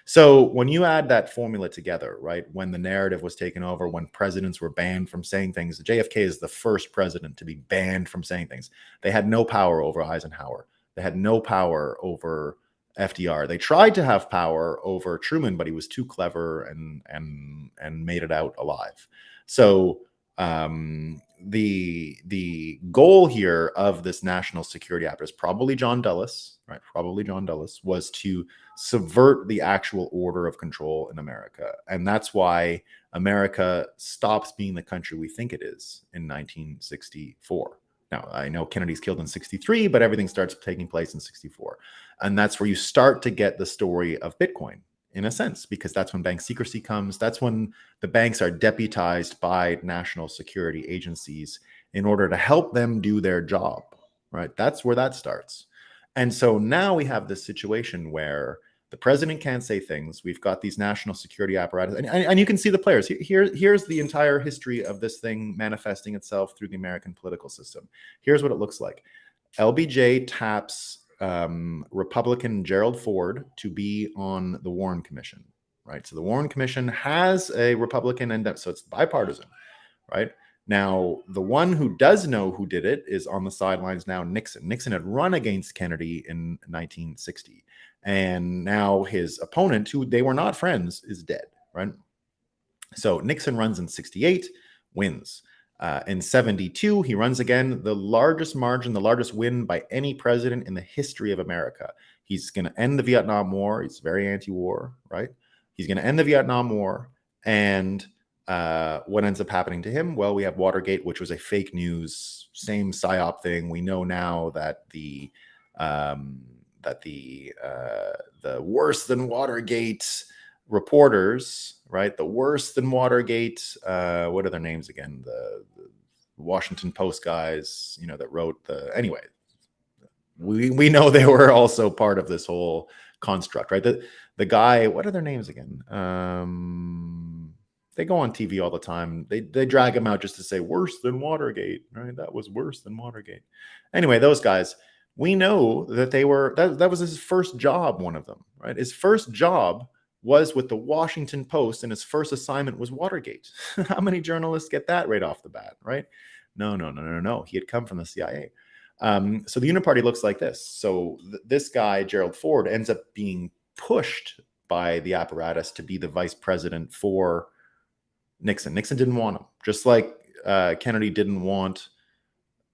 So when you add that formula together, right, when the narrative was taken over, when presidents were banned from saying things, JFK is the first president to be banned from saying things. They had no power over Eisenhower. They had no power over FDR. They tried to have power over Truman, but he was too clever and made it out alive. So the goal here of this national security apparatus, probably John Dulles, right? Probably John Dulles, was to subvert the actual order of control in America. And that's why America stops being the country we think it is in 1964. Now, I know Kennedy's killed in 63, but everything starts taking place in 64. And that's where you start to get the story of Bitcoin, in a sense, because that's when bank secrecy comes. That's when the banks are deputized by national security agencies in order to help them do their job, right? That's where that starts. And so now we have this situation where the president can't say things. We've got these national security apparatus, and you can see the players. Here's the entire history of this thing manifesting itself through the American political system. Here's what it looks like. LBJ taps Republican Gerald Ford to be on the Warren Commission, right? So the Warren Commission has a Republican, and so it's bipartisan, right? Now, the one who does know who did it is on the sidelines now, Nixon. Nixon had run against Kennedy in 1960. And now his opponent, who they were not friends, is dead, right? So Nixon runs in 68, wins. In 72, he runs again, the largest margin, the largest win by any president in the history of America. He's going to end the Vietnam War. He's very anti-war, right? He's going to end the Vietnam War. And what ends up happening to him? Well, we have Watergate, which was a fake news, same PSYOP thing. We know now that the worse than Watergate reporters, right? The worse than Watergate. What are their names again? The Washington Post guys, that wrote anyway. We know they were also part of this whole construct, right? The guy, what are their names again? They go on TV all the time. They drag him out just to say worse than Watergate, right? That was worse than Watergate. Anyway, those guys, we know that they were, that was his first job, one of them, right? His first job was with the Washington Post, and his first assignment was Watergate. How many journalists get that right off the bat, right? No. He had come from the CIA. So the uniparty looks like this. So this guy, Gerald Ford, ends up being pushed by the apparatus to be the vice president for Nixon. Nixon didn't want him, just like Kennedy didn't want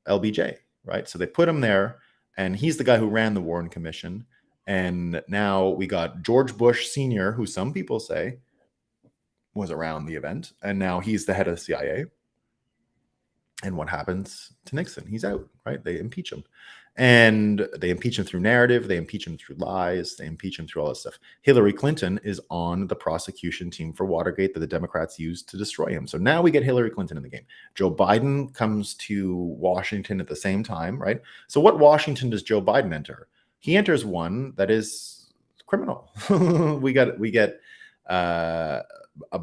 LBJ, right? So they put him there, and he's the guy who ran the Warren Commission. And now we got George Bush Sr., who some people say was around the event, and now he's the head of the CIA. And what happens to Nixon? He's out, right? They impeach him. And they impeach him through narrative. They impeach him through lies. They impeach him through all this stuff. Hillary Clinton is on the prosecution team for Watergate that the Democrats used to destroy him. So now we get Hillary Clinton in the game. Joe Biden comes to Washington at the same time, right? So what Washington does Joe Biden enter? He enters one that is criminal. we get a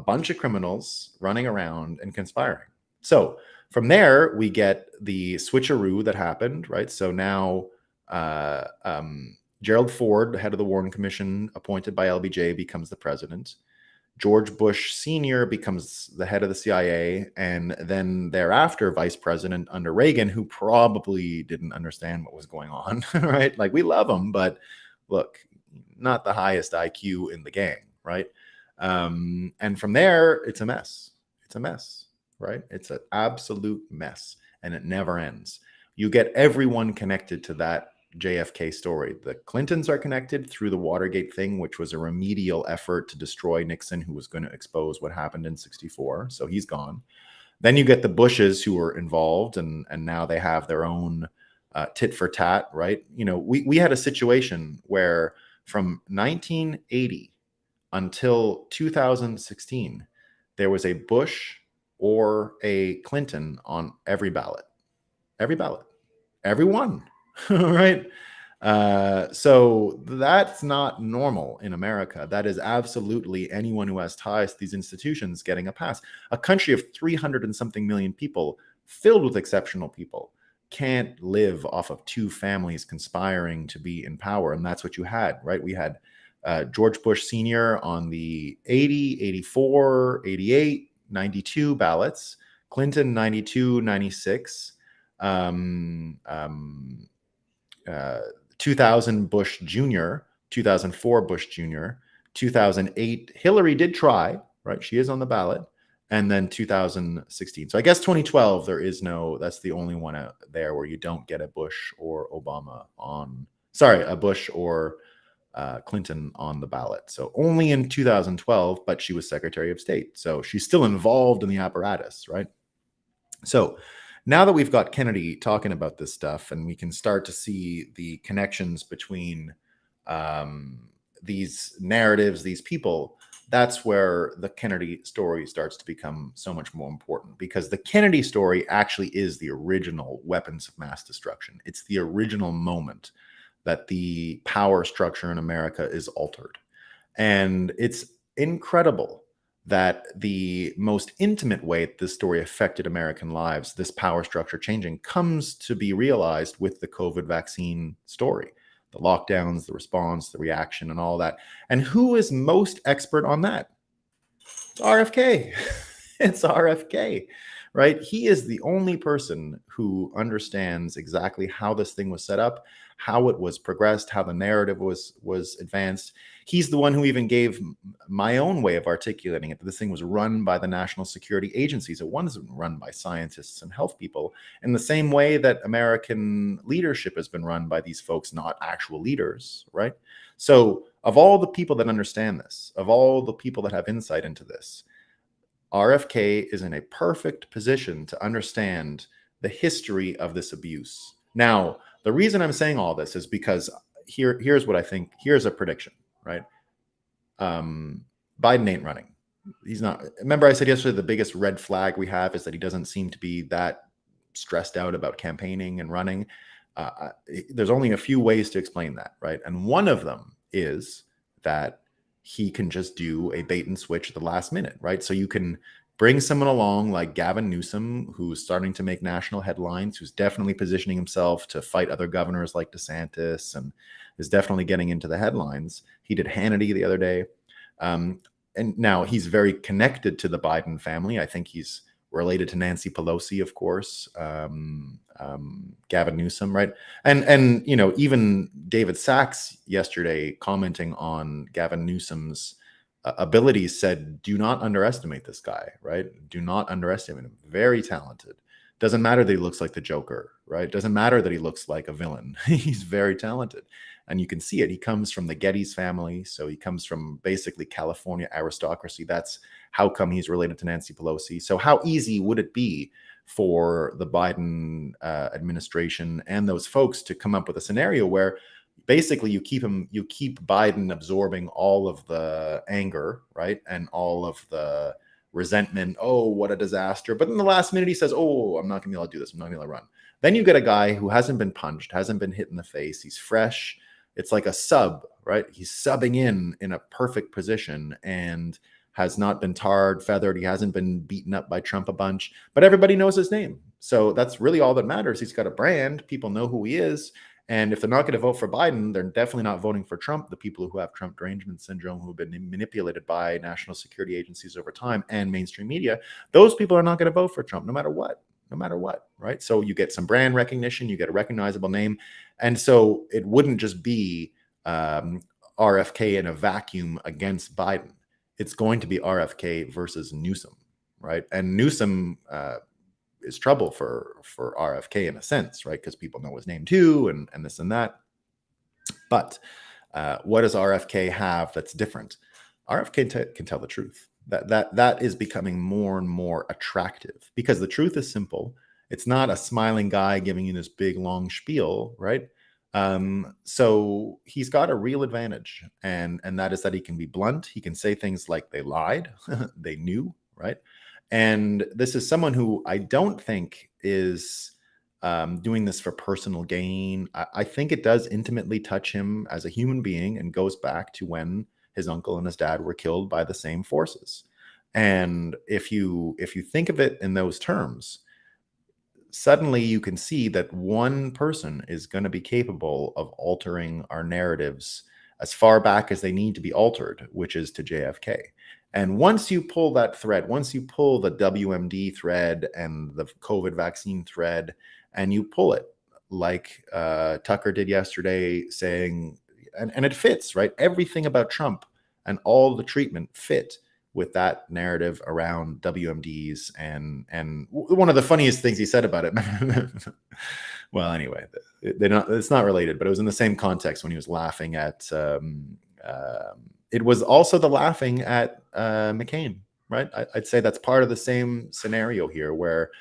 bunch of criminals running around and conspiring. So from there, we get the switcheroo that happened, right? So now Gerald Ford, head of the Warren Commission, appointed by LBJ, becomes the president. George Bush Sr. becomes the head of the CIA, and then thereafter, vice president under Reagan, who probably didn't understand what was going on, right? Like, we love him, but look, not the highest IQ in the gang, right? And from there, it's a mess. It's a mess. Right? It's an absolute mess, and it never ends. You get everyone connected to that JFK story. The Clintons are connected through the Watergate thing, which was a remedial effort to destroy Nixon, who was going to expose what happened in '64. So he's gone. Then you get the Bushes who were involved, and now they have their own tit for tat, right? We had a situation where from 1980 until 2016, there was a Bush or a Clinton on every ballot, every one, right? So that's not normal in America. That is absolutely anyone who has ties to these institutions getting a pass. A country of 300 and something million people, filled with exceptional people, can't live off of two families conspiring to be in power. And that's what you had, right? We had George Bush Sr. on the 80, 84, 88, 92 ballots, Clinton 92, 96, 2000 Bush Jr., 2004 Bush Jr., 2008 Hillary did try, right? She is on the ballot, and then 2016. So I guess 2012 that's the only one out there where you don't get a Bush or Obama a Bush or Clinton on the ballot. So only in 2012, but she was Secretary of State. So she's still involved in the apparatus, right? So now that we've got Kennedy talking about this stuff, and we can start to see the connections between these narratives, these people, that's where the Kennedy story starts to become so much more important, because the Kennedy story actually is the original weapons of mass destruction. It's the original moment that the power structure in America is altered. And it's incredible that the most intimate way this story affected American lives, this power structure changing, comes to be realized with the COVID vaccine story. The lockdowns, the response, the reaction, and all that. And who is most expert on that? It's RFK. It's RFK, right? He is the only person who understands exactly how this thing was set up, how it was progressed, how the narrative was advanced. He's the one who even gave my own way of articulating it, that this thing was run by the national security agencies. It wasn't run by scientists and health people, in the same way that American leadership has been run by these folks, not actual leaders, right? So of all the people that understand this, of all the people that have insight into this, RFK is in a perfect position to understand the history of this abuse. Now, the reason I'm saying all this is because here's what I think. Here's a prediction, right? Biden ain't running. He's not. Remember, I said yesterday the biggest red flag we have is that he doesn't seem to be that stressed out about campaigning and running. There's only a few ways to explain that, right? And one of them is that he can just do a bait and switch at the last minute, right? So you can bring someone along like Gavin Newsom, who's starting to make national headlines, who's definitely positioning himself to fight other governors like DeSantis and is definitely getting into the headlines. He did Hannity the other day. And now he's very connected to the Biden family. I think he's related to Nancy Pelosi, of course, Gavin Newsom, right? And you know, even David Sachs yesterday commenting on Gavin Newsom's abilities said, do not underestimate this guy, right? Do not underestimate him. Very talented. Doesn't matter that he looks like the Joker, right? Doesn't matter that he looks like a villain. He's very talented. And you can see it. He comes from the Gettys family. So he comes from basically California aristocracy. That's how come he's related to Nancy Pelosi. So how easy would it be for the Biden administration and those folks to come up with a scenario where basically you keep Biden absorbing all of the anger, right? And all of the resentment. Oh, what a disaster. But in the last minute, he says, oh, I'm not going to be able to do this. I'm not going to be able to run. Then you get a guy who hasn't been punched, hasn't been hit in the face. He's fresh. It's like a sub, right? He's subbing in a perfect position and has not been tarred, feathered. He hasn't been beaten up by Trump a bunch, but everybody knows his name. So that's really all that matters. He's got a brand. People know who he is. And if they're not going to vote for Biden, they're definitely not voting for Trump. The people who have Trump derangement syndrome, who have been manipulated by national security agencies over time and mainstream media, those people are not going to vote for Trump no matter what, right? So you get some brand recognition, you get a recognizable name. And so it wouldn't just be RFK in a vacuum against Biden. It's going to be RFK versus Newsom, right? And Newsom is trouble for RFK in a sense, right? Because people know his name too, and this and that. But what does RFK have that's different? RFK can tell the truth. That is becoming more and more attractive because the truth is simple. It's not a smiling guy giving you this big long spiel, right? So he's got a real advantage, and that is that he can be blunt. He can say things like they lied, they knew, right? And this is someone who I don't think is doing this for personal gain. I think it does intimately touch him as a human being and goes back to when his uncle and his dad were killed by the same forces. And if you think of it in those terms, suddenly you can see that one person is going to be capable of altering our narratives as far back as they need to be altered, which is to JFK. And once you pull that thread, once you pull the WMD thread and the COVID vaccine thread, and you pull it like Tucker did yesterday, saying, and it fits, right? Everything about Trump and all the treatment fit with that narrative around WMDs. And one of the funniest things he said about it, well, anyway, it's not related, but it was in the same context when he was laughing at, it was also the laughing at McCain, right? I'd say that's part of the same scenario here where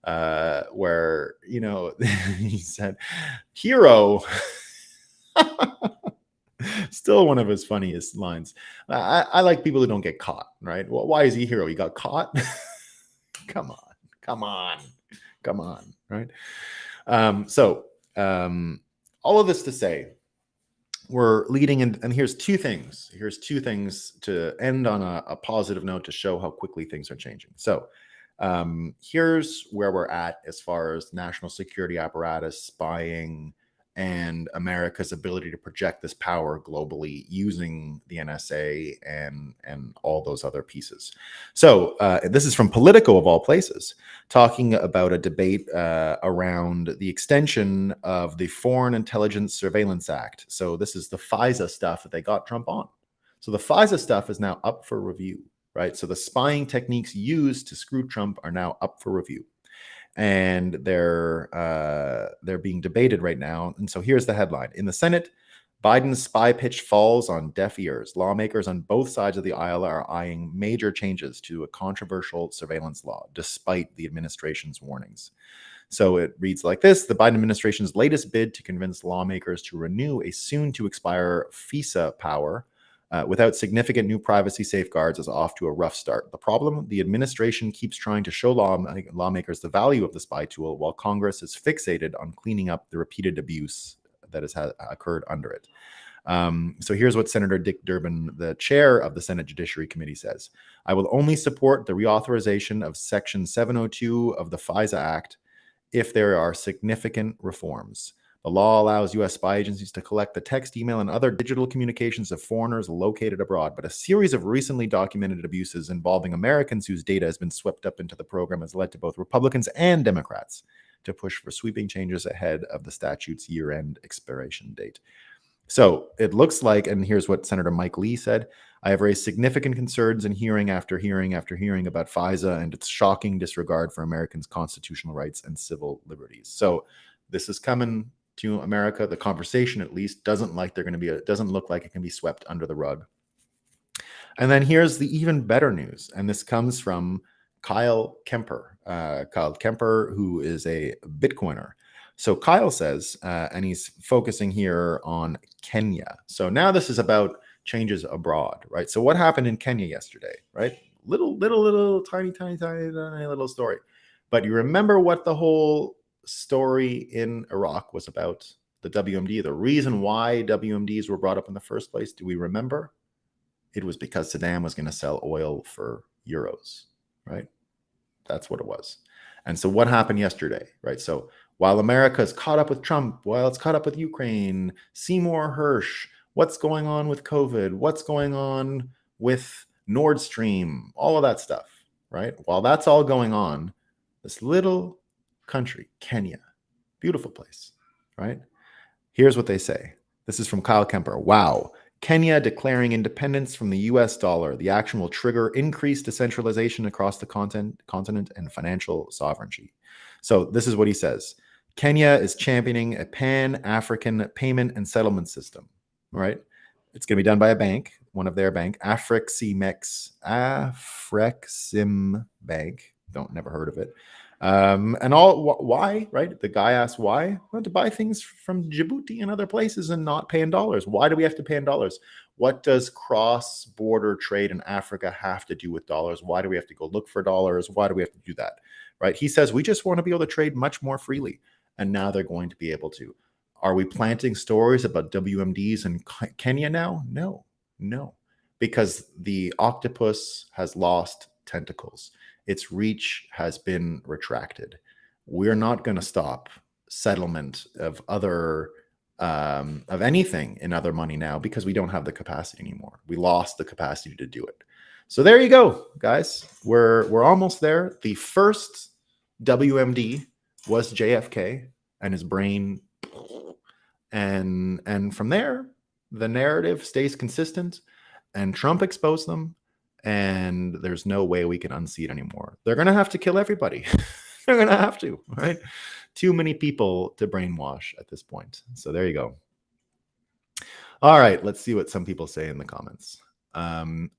you know, he said, hero. Still one of his funniest lines. I like people who don't get caught, right? Well, why is he a hero? He got caught? Come on, right? All of this to say, we're leading in, and here's two things. Here's two things to end on a positive note to show how quickly things are changing. So here's where we're at as far as national security apparatus, spying, and America's ability to project this power globally using the NSA and all those other pieces. So this is from Politico, of all places, talking about a debate around the extension of the Foreign Intelligence Surveillance Act. So this is the FISA stuff that they got Trump on. So the FISA stuff is now up for review, right? So the spying techniques used to screw Trump are now up for review. And they're being debated right now. And so here's the headline. In the Senate, Biden's spy pitch falls on deaf ears. Lawmakers on both sides of the aisle are eyeing major changes to a controversial surveillance law, despite the administration's warnings. So it reads like this: the Biden administration's latest bid to convince lawmakers to renew a soon-to-expire FISA power without significant new privacy safeguards is off to a rough start. The problem: the administration keeps trying to show lawmakers the value of the spy tool while Congress is fixated on cleaning up the repeated abuse that has occurred under it. So here's what Senator Dick Durbin, the chair of the Senate Judiciary Committee, says: I will only support the reauthorization of Section 702 of the FISA Act if there are significant reforms. The law allows U.S. spy agencies to collect the text, email, and other digital communications of foreigners located abroad, but a series of recently documented abuses involving Americans whose data has been swept up into the program has led to both Republicans and Democrats to push for sweeping changes ahead of the statute's year-end expiration date. So it looks like, and here's what Senator Mike Lee said: I have raised significant concerns in hearing after hearing after hearing about FISA and its shocking disregard for Americans' constitutional rights and civil liberties. So this is coming to America. The conversation, at least, doesn't look like it can be swept under the rug. And then here's the even better news, and this comes from Kyle Kemper. Kyle Kemper, who is a Bitcoiner. So Kyle says, and he's focusing here on Kenya. So now this is about changes abroad, right? So what happened in Kenya yesterday, right? Little, tiny little story. But you remember what the whole story in Iraq was about? The WMD, the reason why WMDs were brought up in the first place. Do we remember? It was because Saddam was going to sell oil for euros, right? That's what it was. And so what happened yesterday, right? So while America is caught up with Trump, while it's caught up with Ukraine, Seymour Hersh, what's going on with COVID, what's going on with Nordstream, all of that stuff, right? While that's all going on, this little country, Kenya, beautiful place, right? Here's what they say. This is from Kyle Kemper. Wow. Kenya declaring independence from the US dollar. The action will trigger increased decentralization across the continent and financial sovereignty. So this is what he says. Kenya is championing a pan-African payment and settlement system, right? It's going to be done by a bank, one of their bank, Afrexim Bank. Never heard of it. And why, right? The guy asked why? Well, to buy things from Djibouti and other places and not pay in dollars. Why do we have to pay in dollars? What does cross-border trade in Africa have to do with dollars? Why do we have to go look for dollars? Why do we have to do that, right? He says we just want to be able to trade much more freely, and now they're going to be able to. Are we planting stories about WMDs in Kenya now? No, because the octopus has lost tentacles. Its reach has been retracted. We're not going to stop settlement of anything in other money now because we don't have the capacity anymore. We lost the capacity to do it. So there you go, guys. We're almost there. The first WMD was JFK and his brain, and from there the narrative stays consistent, and Trump exposed them. And there's no way we can unsee it anymore. They're going to have to kill everybody. They're going to have to, right? Too many people to brainwash at this point. So there you go. All right, let's see what some people say in the comments.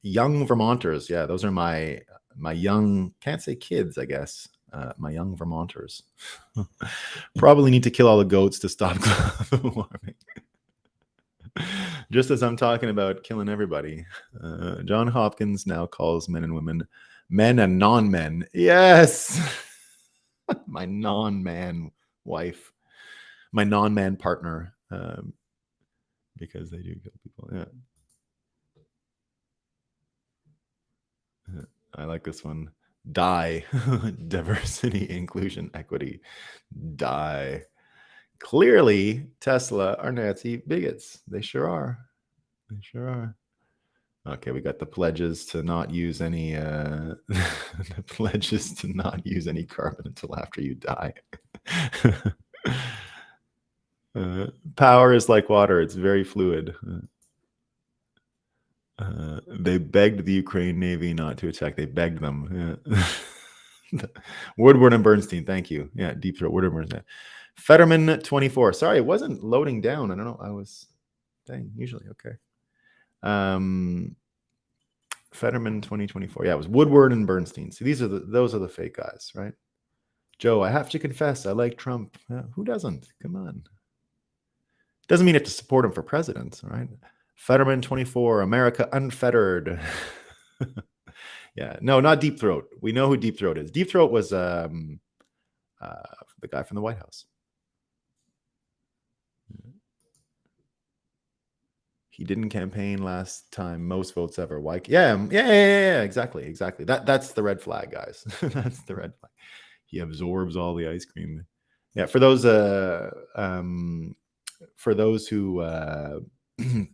Young Vermonters. Yeah, those are my young, can't say kids, I guess. My young Vermonters. Probably need to kill all the goats to stop global warming. Just as I'm talking about killing everybody, John Hopkins now calls men and women men and non-men. Yes, my non-man wife, my non-man partner, because they do kill people. Yeah, I like this one. Die, diversity, inclusion, equity. Die. Clearly, Tesla are Nazi bigots. They sure are. They sure are. Okay, we got the pledges to not use any the pledges to not use any carbon until after you die. Power is like water. It's very fluid. They begged the Ukraine Navy not to attack. They begged them. Yeah. Woodward and Bernstein, thank you. Yeah, Deep Throat, Woodward and Bernstein. Fetterman 24. Sorry, it wasn't loading down. I don't know. I was dang, usually okay. Fetterman 2024. Yeah, it was Woodward and Bernstein. See, those are the fake guys, right? Joe, I have to confess, I like Trump. Who doesn't? Come on. Doesn't mean you have to support him for president, right? Fetterman 24, America unfettered. Yeah, no, not Deep Throat. We know who Deep Throat is. Deep Throat was the guy from the White House. He didn't campaign last time. Most votes ever. Why? Yeah. Exactly. That's the red flag, guys. That's the red flag. He absorbs all the ice cream. Yeah. For those who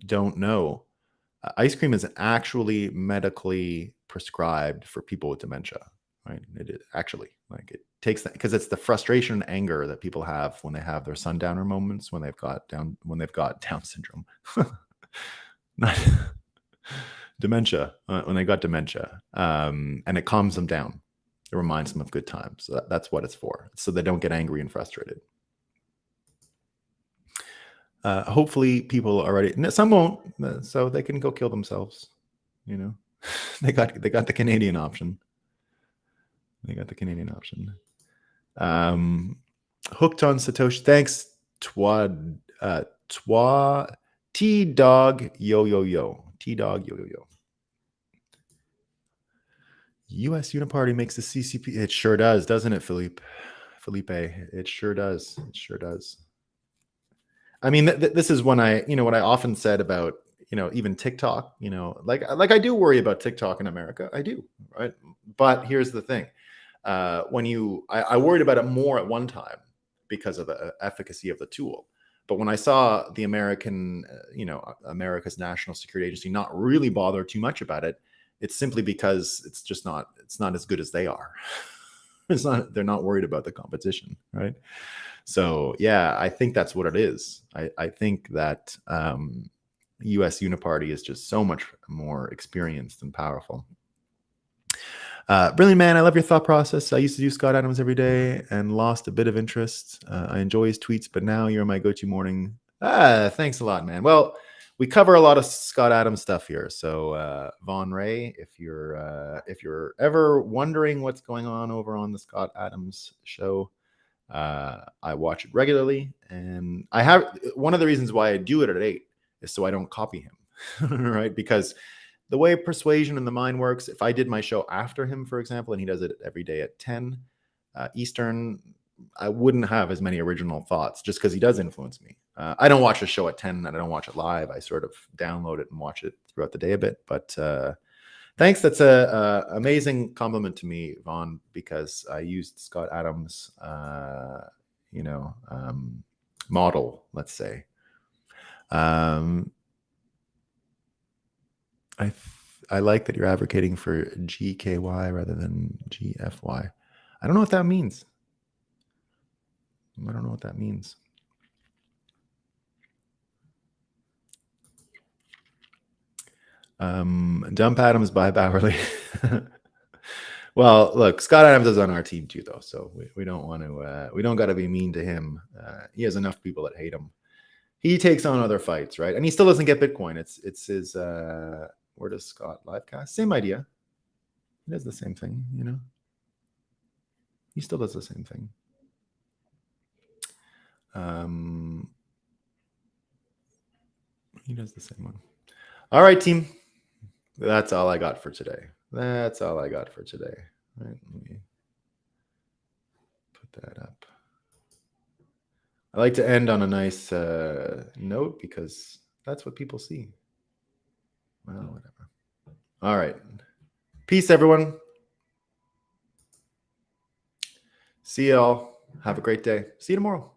don't know, ice cream is actually medically prescribed for people with dementia. Right? It is actually, like, it takes that because it's the frustration and anger that people have when they have their sundowner moments, when they've got Down syndrome. Not dementia, when they got dementia, and it calms them down. It reminds them of good times. So that's what it's for, so they don't get angry and frustrated. Hopefully people are ready. Some won't, so they can go kill themselves. You know, they got the Canadian option. Hooked on Satoshi. Thanks, T-Dog yo. T-Dog yo. U.S. Uniparty makes the CCP. It sure does, doesn't it, Felipe? It sure does. I mean, this is when what I often said about, even TikTok, like I do worry about TikTok in America. I do, right? But here's the thing. I worried about it more at one time because of the efficacy of the tool. But when I saw the America's National Security Agency not really bother too much about it, it's simply because it's not as good as they are. They're not worried about the competition, right? So yeah, I think that's what it is. I think that US Uniparty is just so much more experienced and powerful. Brilliant man, I love your thought process. I used to do Scott Adams every day and lost a bit of interest. I enjoy his tweets, but now you're my go-to morning. Thanks a lot, man. Well, we cover a lot of Scott Adams stuff here. So Von Ray, if you're ever wondering what's going on over on the Scott Adams show, I watch it regularly, and I have one of the reasons why I do it at 8 is so I don't copy him, right? Because the way Persuasion in the Mind works, if I did my show after him, for example, and he does it every day at 10 Eastern, I wouldn't have as many original thoughts just because he does influence me. I don't watch the show at 10 and I don't watch it live. I sort of download it and watch it throughout the day a bit. But thanks. That's a amazing compliment to me, Vaughn, because I used Scott Adams, model, let's say. I like that you're advocating for GKY rather than GFY. I don't know what that means. Dump Adams by Bowerly. Well, look, Scott Adams is on our team too, though, so we don't want to. We don't got to be mean to him. He has enough people that hate him. He takes on other fights, right? And he still doesn't get Bitcoin. It's his. Where does Scott livecast? Same idea. He does the same thing, He still does the same thing. He does the same one. All right, team. That's all I got for today. Right, let me put that up. I like to end on a nice note because that's what people see. Well, whatever. All right. Peace, everyone. See y'all. Have a great day. See you tomorrow.